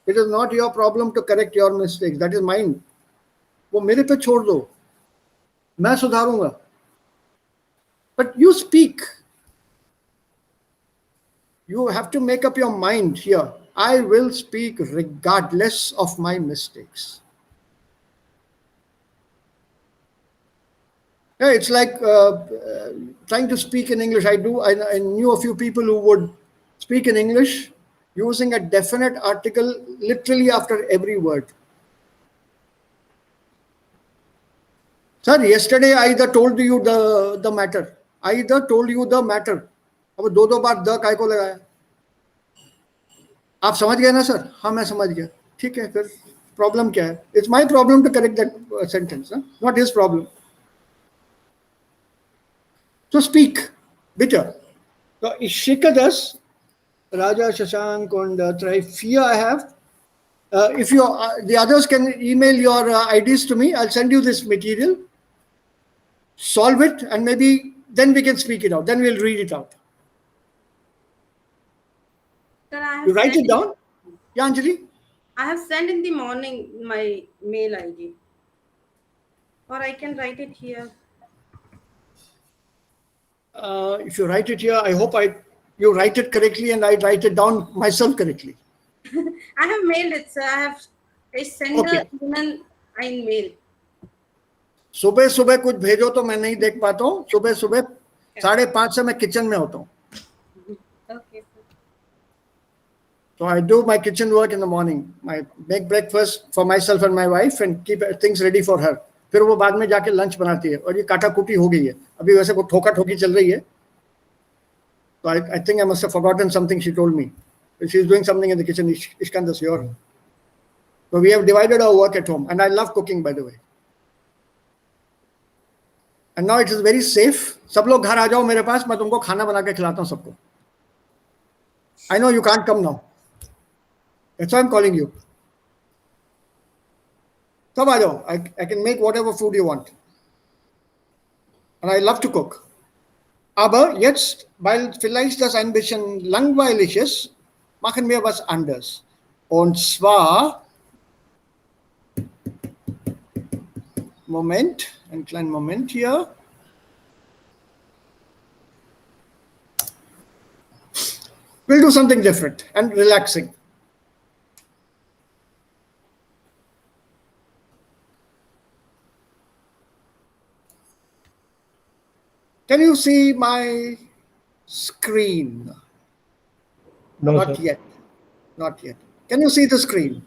It is not your problem to correct your mistakes. That is mine. वो मेरे पे छोड़ दो. मैं सुधारूंगा. But you speak. You have to make up your mind here. I will speak regardless of my mistakes. Yeah, it's like trying to speak in English. I knew a few people who would speak in English using a definite article literally after every word. Sir, yesterday I either told you the matter. I either told you the matter. अब दो बार the काय को लगाया? आप समझ गए ना sir? हाँ मैं समझ गया. ठीक है, फिर प्रॉब्लम क्या है? It's my problem to correct that sentence, not his problem. So speak, bitte. So ich schicke das, Raja, Shashank und drei, vier I have. If you the others can email your IDs to me, I'll send you this material. Solve it, and maybe then we can speak it out. Then we'll read it out. Sir, I have You write sent it down? Yeah, Anjali? I have sent in the morning my mail ID. Or I can write it here. If you write it here, I hope you write it correctly and I write it down myself correctly. I have mailed it, sir. I sent Okay. the email in mail. सुबह सुबह कुछ भेजो तो मैं नहीं देख पाता हूँ. सुबह सुबह 5:30 से मैं किचन में होता हूँ. Okay, sir. So I do my kitchen work in the morning. I make breakfast for myself and my wife and keep things ready for her. फिर वो बाद में जाके लंच बनाती है. और ये काटा कुटी हो गई है. अभी वैसे वो ठोका ठोकी चल रही है. So I think I must have forgotten something she told me. She's doing something in the kitchen. Ishkan das yor. So we have divided our work at home. And I love cooking, by the way. And now it is very safe. सब लोग घर आ जाओ मेरे पास. मैं तुमको खाना बना के खिलाता हूँ सबको. I know you can't come now. That's why I'm calling you. Come on, I can make whatever food you want. And I love to cook. Aber jetzt, weil vielleicht das ein bisschen langweilig ist, machen wir was anderes. Und zwar, Moment, einen kleinen Moment hier. We'll do something different and relaxing. Can you see my screen? No, Not sir. yet. Not yet. Can you see the screen?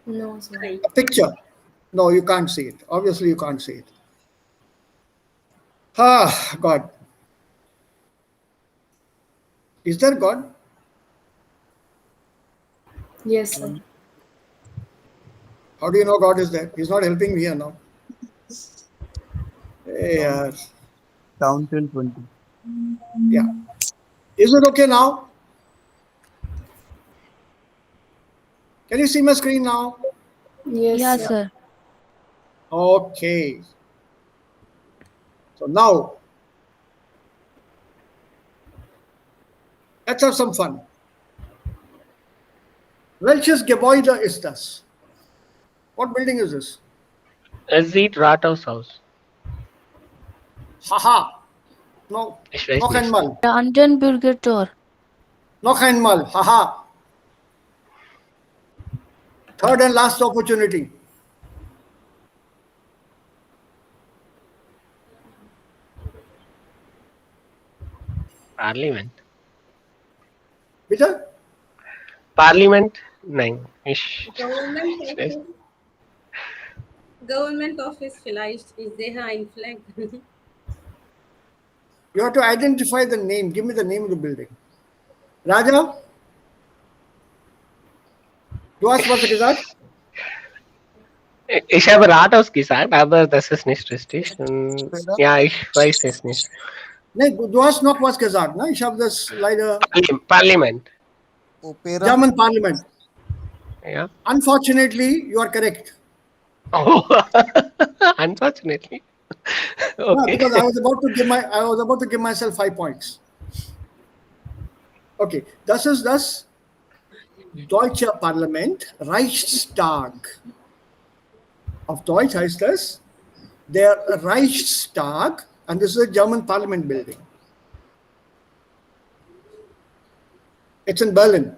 No, sir. A picture? No, you can't see it. Obviously, you can't see it. Ah, God. Is there God? Yes, sir. How do you know God is there? He's not helping me here now. Hey, Count till 20. yeah. Is it okay now? Can you see my screen now? Yes, Yeah, sir. sir. Okay. So now, let's have some fun. Welches Gebäude ist das? What building is this? Es sieht Rathaus aus. Haha. No. Ich weiß Noch nicht. einmal. Brandenburger Tor. Noch einmal. Haha. Third and last opportunity. Parliament. Bitte? Parliament? Nein. Ich Government ich weiß. office. Government office vielleicht ist der ein Flag. You have to identify the name. Give me the name of the building. Raja? Du hast was gesagt? Ich habe Rathaus gesagt, aber das ist nicht richtig. Ja, ich weiß es nicht. Nein, du hast noch was gesagt. Ne? Ich habe das leider. Parliament. Opera. German Parliament. Ja. Unfortunately, you are correct. Oh, unfortunately. No, Okay. because I was about to give myself 5 points. Okay, das ist das Deutsche Parlament, Reichstag. Auf Deutsch heißt es der Reichstag, and this is a German Parliament building. It's in Berlin.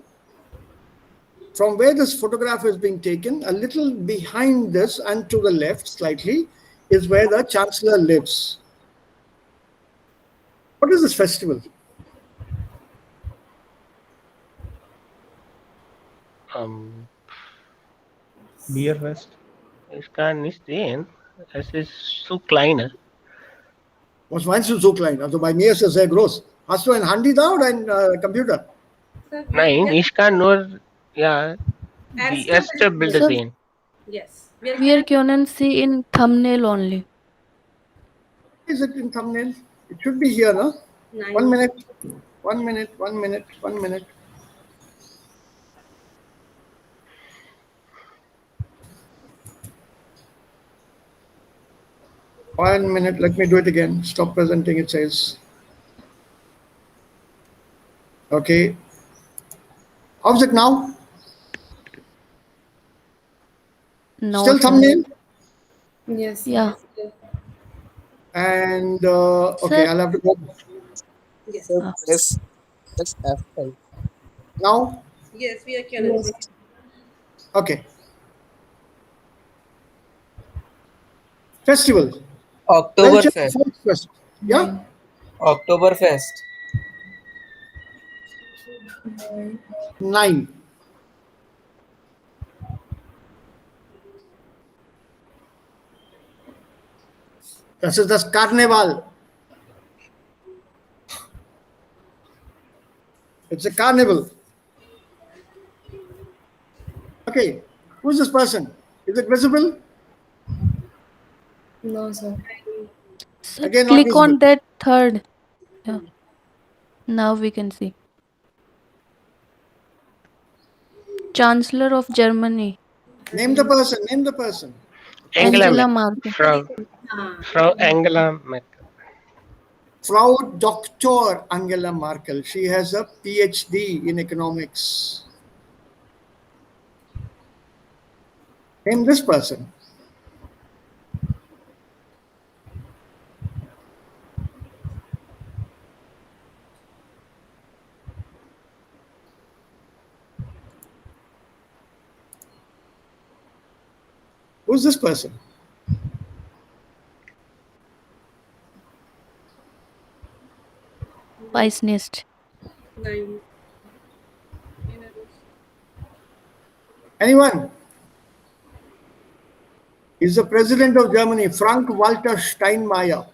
From where this photograph is being taken, a little behind this and to the left slightly, is where the Chancellor lives. What is this festival? Bierfest. Ich kann nicht sehen. Es ist zu klein. Was meinst du so klein? Also bei mir ist es sehr groß. Hast du ein Handy da oder ein Computer? Sir, Nein, ich kann nur ja, die erste Bilder Sir? sehen. Yes. We can see in thumbnail only. Is it in thumbnail? It should be here, no? 9. 1 minute. 1 minute. 1 minute. 1 minute. One minute. Let me do it again. Stop presenting, it says. Okay. How's it now? No, Still sir. thumbnail? Yes. Yeah. And okay, Sir. I'll have to go Yes. So press F5. now. Yes, we are curious. Okay. Festival. Welcome Oktoberfest. Volksfest. Yeah? Oktoberfest. 9. Das ist das Carnival. It's a carnival. Okay. Who's this person? Is it visible? No, sir. Sir, Again, not click visible. on that third. Yeah. Now we can see. Chancellor of Germany, Name the person. Name the person. Angela Merkel. Frau Angela Merkel. Frau Dr. Angela Merkel. She has a PhD in economics. Name this person. Who's this person? Vice Nest. 9. Anyone? He's the president of Germany, Frank-Walter Steinmeier.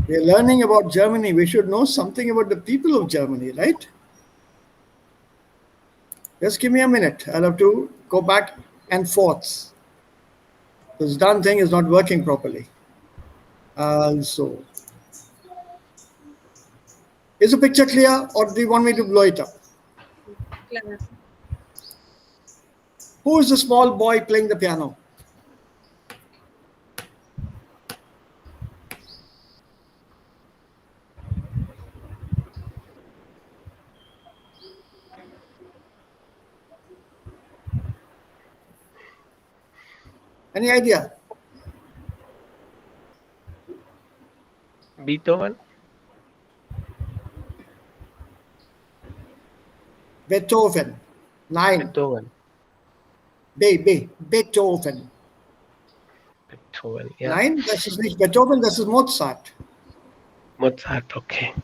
We're learning about Germany. We should know something about the people of Germany, right? Just give me a minute. I'll have to go back and forth. This darn thing is not working properly. Also, is the picture clear, or do you want me to blow it up? Who is the small boy playing the piano? Any idea? Beethoven. Beethoven. 9. Beethoven. Beethoven. Beethoven. Yeah. 9. Das ist nicht Beethoven, das ist Mozart. Mozart. Okay.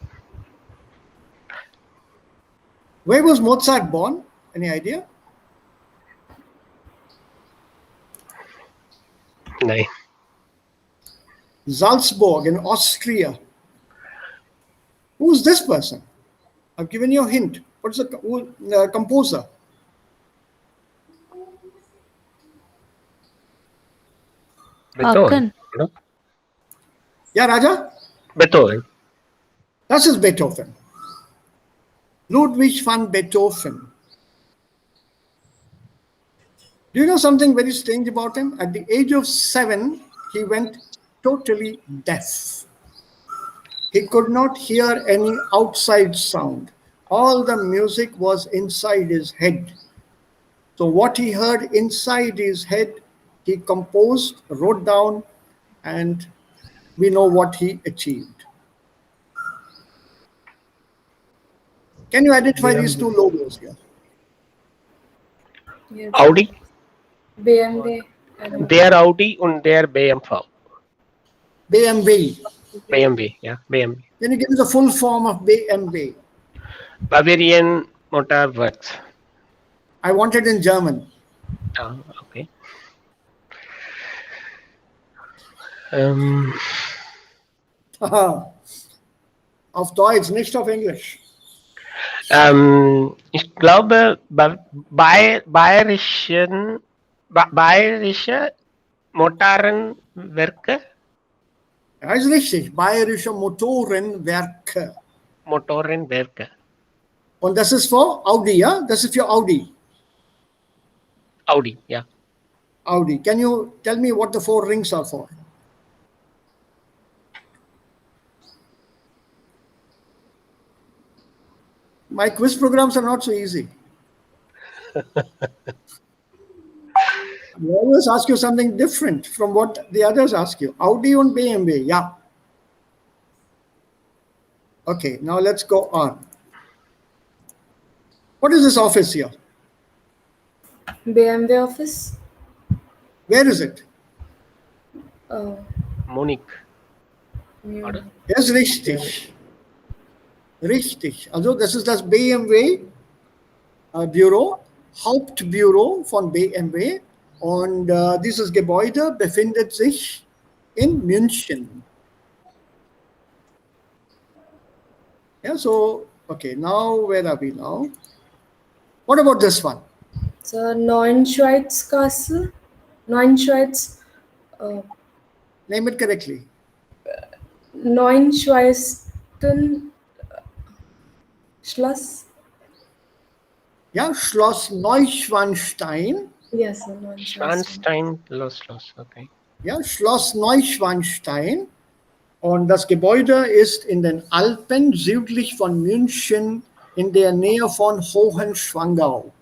Where was Mozart born? Any idea? Nine. Salzburg in Austria. Who's this person? I've given you a hint. What's the composer? Beethoven. Hakan. No? Yeah, Raja? Beethoven. Das ist Beethoven. Ludwig van Beethoven. Do you know something very strange about him? At the age of 7, he went totally deaf. He could not hear any outside sound. All the music was inside his head. So what he heard inside his head, he composed, wrote down, and we know what he achieved. Can you identify these two logos here? Yes. Audi. BMW. I don't know. Der Audi und der BMW. BMW. BMW. Yeah. BMW. Can you give me the full form of BMW? Bavarian Motor Works. I want it in German. Okay. Auf Deutsch, nicht auf Englisch. Ich glaube, bayerische Motorenwerke. Ja, ist richtig. Bayerische Motorenwerke. Motorenwerke. Und das ist für Audi, ja? Das ist für Audi. Audi, yeah. Audi. Can you tell me what the 4 rings are for? My quiz programs are not so easy. I always ask you something different from what the others ask you. Audi and BMW, yeah. Okay, now let's go on. What is this office here? BMW office. Where is it? Munich. Munich. Oder? Yes, richtig. Richtig. Also das ist das BMW Büro, Hauptbüro von BMW. Und dieses Gebäude befindet sich in München. Yeah, so, okay, now where are we now? What about this one? So Neuschwanstein Castle. Neuschwanstein. Name it correctly. Neuschwanstein Schloss. Yeah, Schloss Neuschwanstein. Yes, Neuschwanstein. Schloss, okay. Ja, Schloss Neuschwanstein. Und das Gebäude ist in den Alpen südlich von München in der Nähe von Hohenschwangau.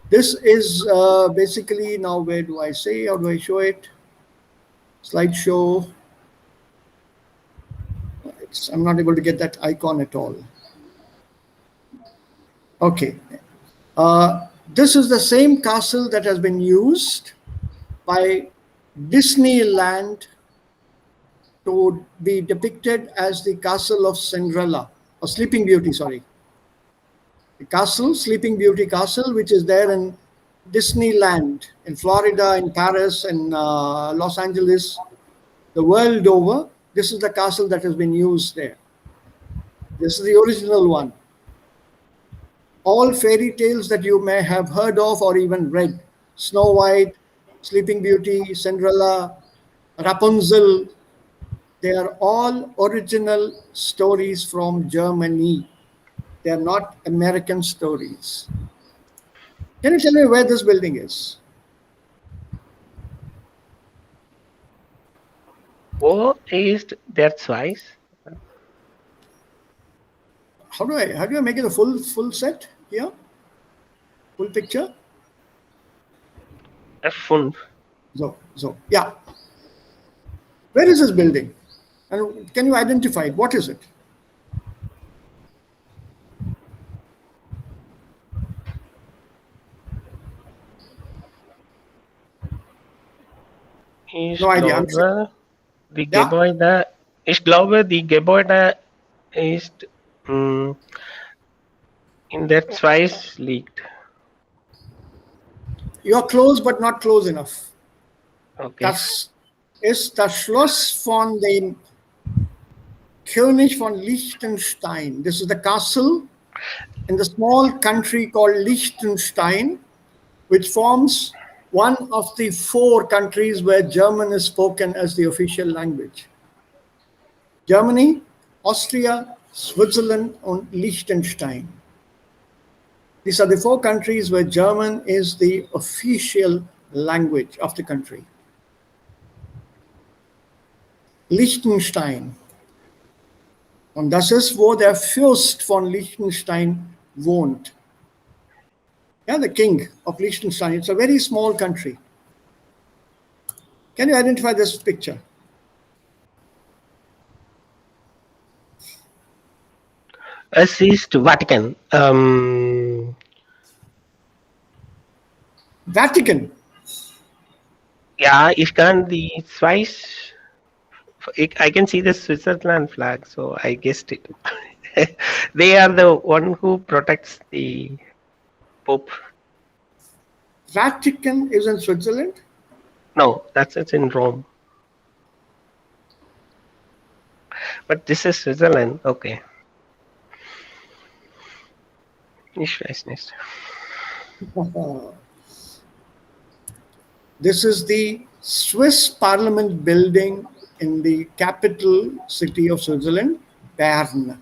This is basically, now where do I say, how do I show it? Slideshow. I'm not able to get that icon at all. Okay. This is the same castle that has been used by Disneyland to be depicted as the castle of Cinderella, or Sleeping Beauty, sorry. The castle, Sleeping Beauty Castle, which is there in Disneyland, in Florida, in Paris, in Los Angeles, the world over. This is the castle that has been used there. This is the original one. All fairy tales that you may have heard of or even read, Snow White, Sleeping Beauty, Cinderella, Rapunzel, they are all original stories from Germany. They are not American stories. Can you tell me where this building is? Wo ist der Zweis? How do I make it a full set here? Full picture? F5. So, yeah. Where is this building? And can you identify it? What is it? Ich No idea. glaube, die Gebäude ist in der Zweis liegt. You are close, but not close enough. Okay. Das ist das Schloss von dem König von Liechtenstein. This is the castle in the small country called Liechtenstein, which forms one of the 4 countries where German is spoken as the official language. Germany, Austria, Switzerland, and Liechtenstein. These are the 4 countries where German is the official language of the country. Liechtenstein. Und das ist, wo der Fürst von Liechtenstein wohnt. Yeah, the king of Liechtenstein. It's a very small country. Can you identify this picture? Es ist Vatikan. Vatican. Ja, ich kann die Zweis. I can see the Switzerland flag, so I guessed it. They are the one who protects the Pope. Vatican is in Switzerland? No, it's in Rome. But this is Switzerland, okay. Ich weiß nicht. This is the Swiss Parliament building in the capital city of Switzerland, Bern.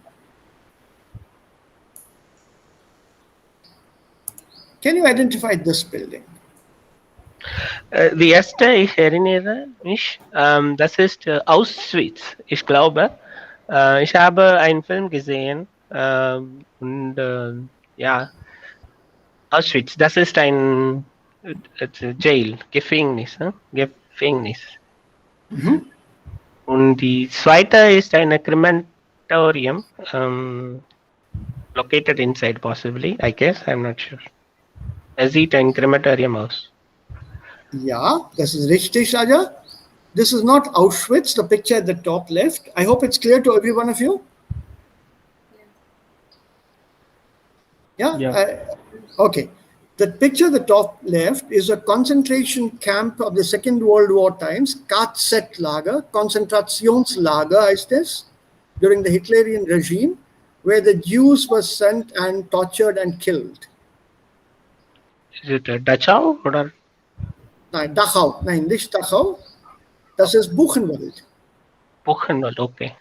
Can you identify this building? Die erste, ich erinnere mich, das ist Auschwitz, ich glaube. Ich habe einen Film gesehen und ja, Auschwitz, das ist ein Jail, Gefängnis. Gefängnis. Mhm. Und die zweite ist ein Krematorium, located inside possibly, I guess, I'm not sure. Is it in crematorium house? Yeah, this is Rishti Raja. This is not Auschwitz, the picture at the top left. I hope it's clear to every one of you. Yeah? Yeah. Okay. The picture at the top left is a concentration camp of the Second World War times, KZ-Lager, Konzentrationslager heißt es, during the Hitlerian regime, where the Jews were sent and tortured and killed. Is it a Dachau or Nein, Dachau. Nein, nicht Dachau. Das ist Buchenwald. Buchenwald? Okay.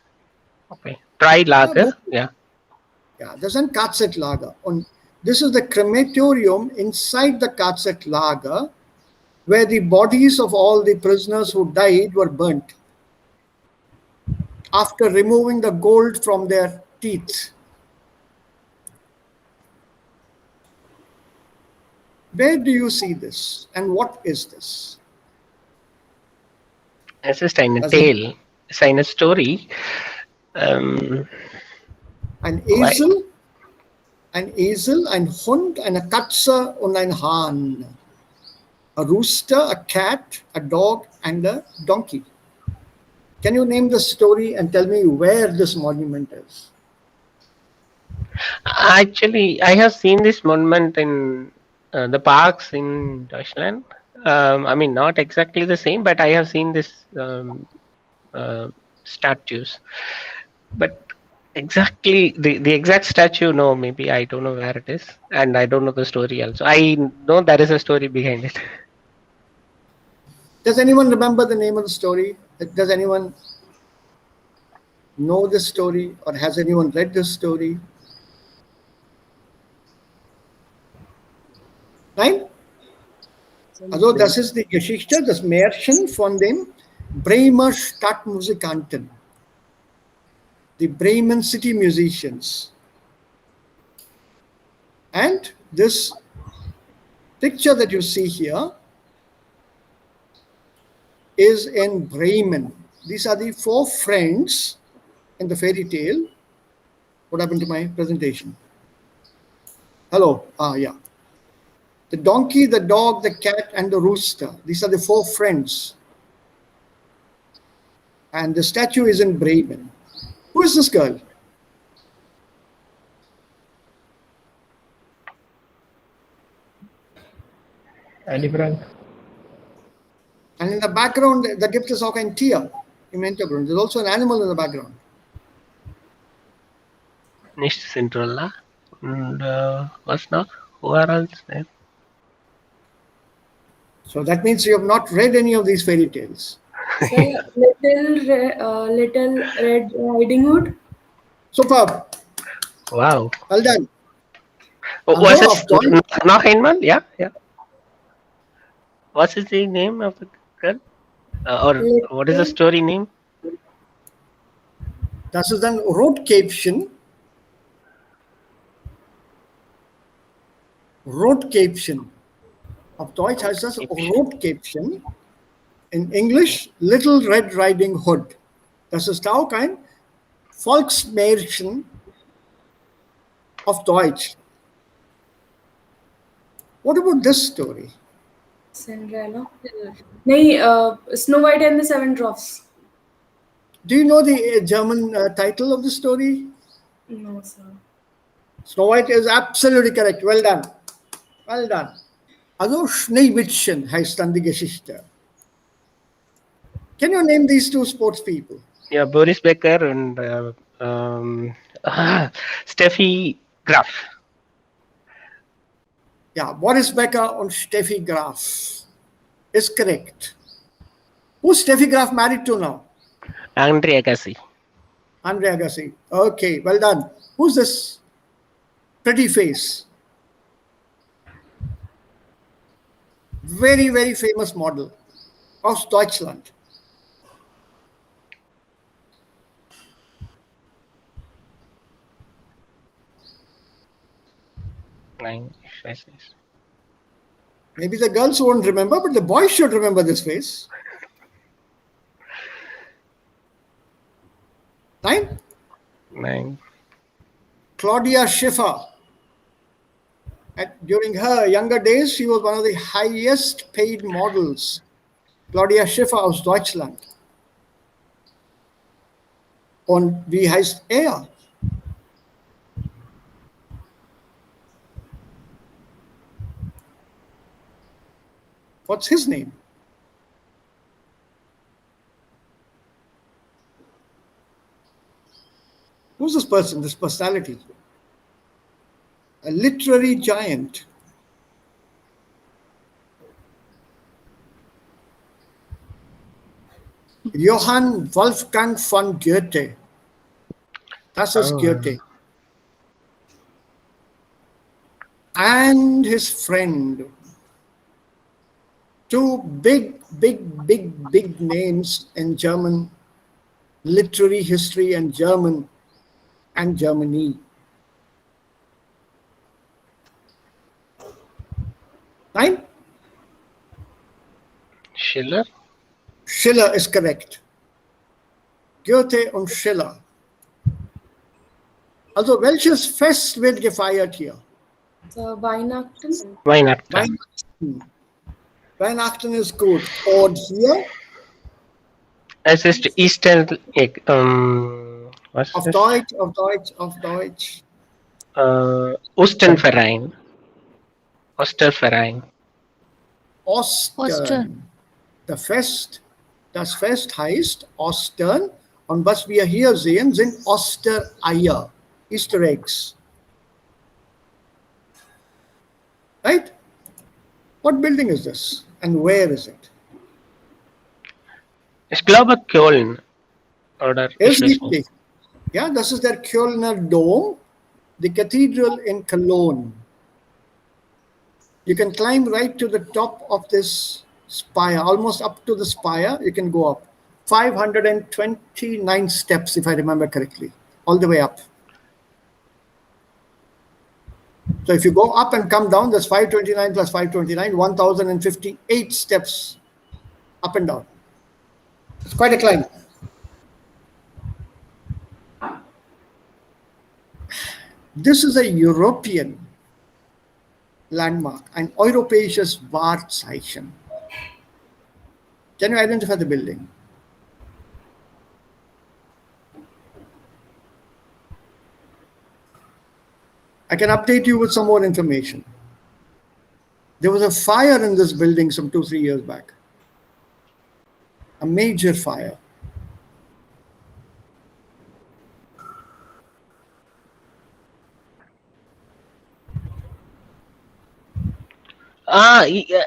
Okay. Try lager. Yeah. Yeah, das ist ein KZ-Lager. Und this is the crematorium inside the KZ-Lager, where the bodies of all the prisoners who died were burnt after removing the gold from their teeth. Where do you see this and what is this? Es ist eine Das Tale. Es ist eine Story. Ein Esel, ein Hund, eine Katze und ein Hahn. A rooster, a cat, a dog, and a donkey. Can you name the story and tell me where this monument is? Actually, I have seen this monument in the parks in Deutschland. I mean, not exactly the same, but I have seen this statues. But exactly the exact statue, no, maybe I don't know where it is, and I don't know the story also. I know there is a story behind it. Does anyone remember the name of the story? Does anyone know this story or has anyone read this story? Nein? Also das ist die Geschichte, das Märchen von dem Bremer Stadtmusikanten, the Bremen city musicians. And this picture that you see here is in Bremen. These are the four friends in the fairy tale. What happened to my presentation? Hello. Yeah. The donkey, the dog, the cat, and the rooster. These are the four friends. And the statue is in Bremen. Who is this girl? Annie Frank. And in the background, da gibt es auch ein Tier im Hintergrund. There's also an animal in the background. Nicht Cinderella. Und was noch? Who are else there? So that means you have not read any of these fairy tales. Little Red Riding Hood. Superb. Wow. Well done. Was Hello, it John. noch einmal? Yeah, yeah. What is the name of the girl? Or what is the story name? Das ist ein Rotkäppchen. Rotkäppchen. Auf Deutsch heißt das Rotkäppchen. In English, Little Red Riding Hood. Das ist auch ein Volksmärchen auf Deutsch. What about this story? Cinderella. No, Snow White and the Seven Dwarfs. Do you know the German title of the story? No, sir. Snow White is absolutely correct. Well done. Well done. Also Schneewittchen heißt dann die Geschichte. Can you name these two sports people? Yeah, Boris Becker and Steffi Graf. Ja, Boris Becker und Steffi Graf is correct. Who's Steffi Graf married to now? Andre Agassi. Andre Agassi. Okay, well done. Who's this pretty face? Very, very famous model aus Deutschland. Nein, ich weiß nicht. Maybe the girls won't remember, but the boys should remember this face. Nein. Claudia Schiffer. During her younger days, she was one of the highest paid models. Claudia Schiffer aus Deutschland. Und wie heißt er? What's his name? Who's this person, this personality? A literary giant. Johann Wolfgang von Goethe. Das ist Goethe. And his friend. Two big names in German literary history and Germany. Right? Schiller? Schiller is correct. Goethe und Schiller. Also welches Fest wird gefeiert hier? Weihnachten. Weihnachten. Weihnachten ist gut. Und hier? Es ist Eastern, was Auf ist Deutsch. Osterverein. Osterverein. Ostern. Das Fest heißt Ostern. Und was wir hier sehen, sind Ostereier. Easter eggs. Right? What building is this? And where is it? Ich glaube Köln. Oder Ist ich weiß nicht. richtig. Ja, das ist der Kölner Dom, the cathedral in Cologne. You can climb right to the top of this spire, almost up to the spire. You can go up 529 steps, if I remember correctly, all the way up. So if you go up and come down, that's 529 plus 529, 1058 steps up and down. It's quite a climb. This is a European landmark, ein europäisches Wahrzeichen. Can you identify the building? I can update you with some more information. There was a fire in this building some 2-3 years back. A major fire.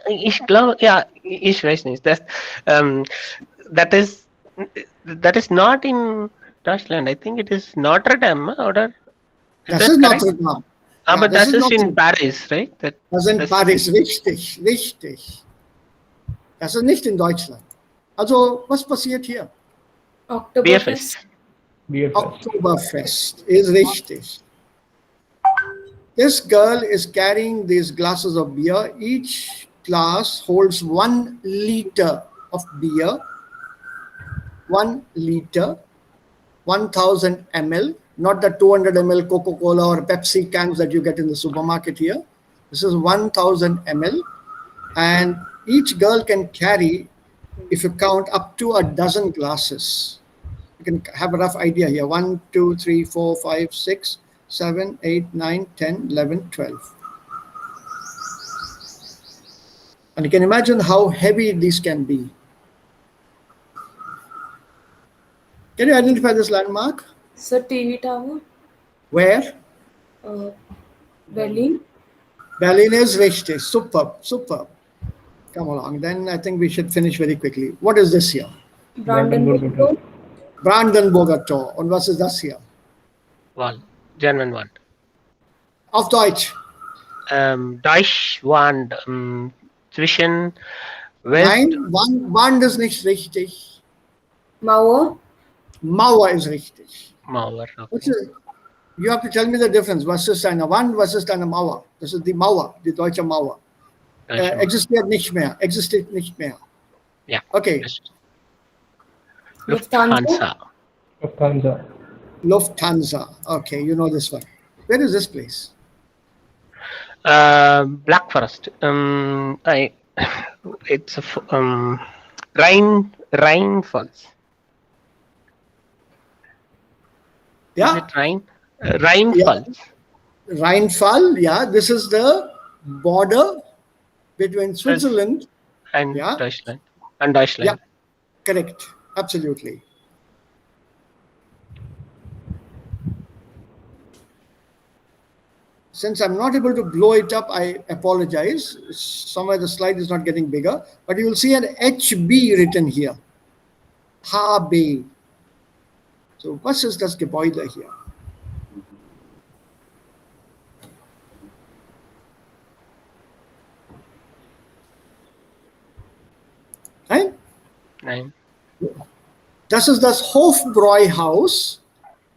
Ich glaube, ja, ich weiß nicht. That is not in Deutschland. I think it is Notre Dame, oder? Das ist Notre Dame. Aber Ja, das ist in Paris, right? Das ist in Paris, richtig. Das ist nicht in Deutschland. Also, was passiert hier? Bierfest. Oktoberfest ist richtig. This girl is carrying these glasses of beer. Each glass holds 1 liter of beer. 1 liter, 1000 ml, not the 200 ml Coca-Cola or Pepsi cans that you get in the supermarket here. This is 1000 ml. And each girl can carry, if you count, up to a dozen glasses. You can have a rough idea here. 1, 2, 3, 4, 5, 6, 7, 8, 9, 10, 11, 12. And you can imagine how heavy these can be. Can you identify this landmark? Sir, TV Tower. Where? Berlin. Berlin is richtig. Superb. Come along. Then I think we should finish very quickly. What is this here? Brandenburger Tor. Brandenburger Tor. Und was ist das hier? Wand. German Wand. Auf Deutsch. Deutschwand. Zwischen West. Nein, Wand ist nicht richtig. Mauer. Mauer ist richtig. Mauer. Okay. You have to tell me the difference. Was ist eine Wand, was ist eine Mauer? Das ist die Mauer, die deutsche Mauer. Existiert nicht mehr. Ja. Okay. Lufthansa. Okay, you know this one. Where is this place? Black Forest. It's Rhine Falls. Yeah. Is it Rhine? Rhine Yeah. Falls. Rheinfall, yeah, this is the border between Switzerland. And Yeah. Deutschland. And Deutschland. Yeah, correct. Absolutely. Since I'm not able to blow it up, I apologize. Somewhere the slide is not getting bigger, but you will see an HB written here. HB. So was ist das Gebäude hier? Right? Nein. Das ist das Hofbräuhaus,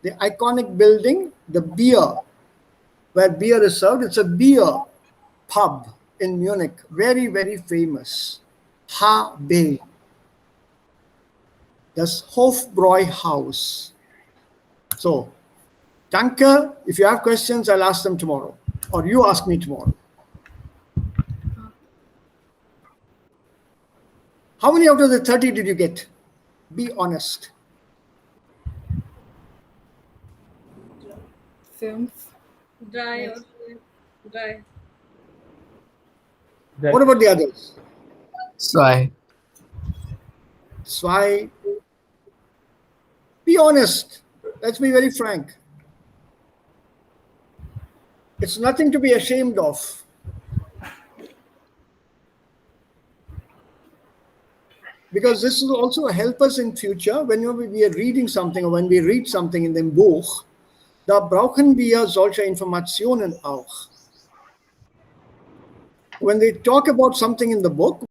the iconic building, the beer, where beer is served. It's a beer pub in Munich, very, very famous. HB. Das Hofbräuhaus. So, danke. If you have questions, I'll ask them tomorrow, or you ask me tomorrow. How many out of the 30 did you get? Be honest. Films. Dry or dry. What about the others? Zwei. Zwei. Be honest. Let's be very frank. It's nothing to be ashamed of. Because this will also help us in future when we are reading something or when we read something in dem Buch. Da brauchen wir solche Informationen auch. When they talk about something in the book,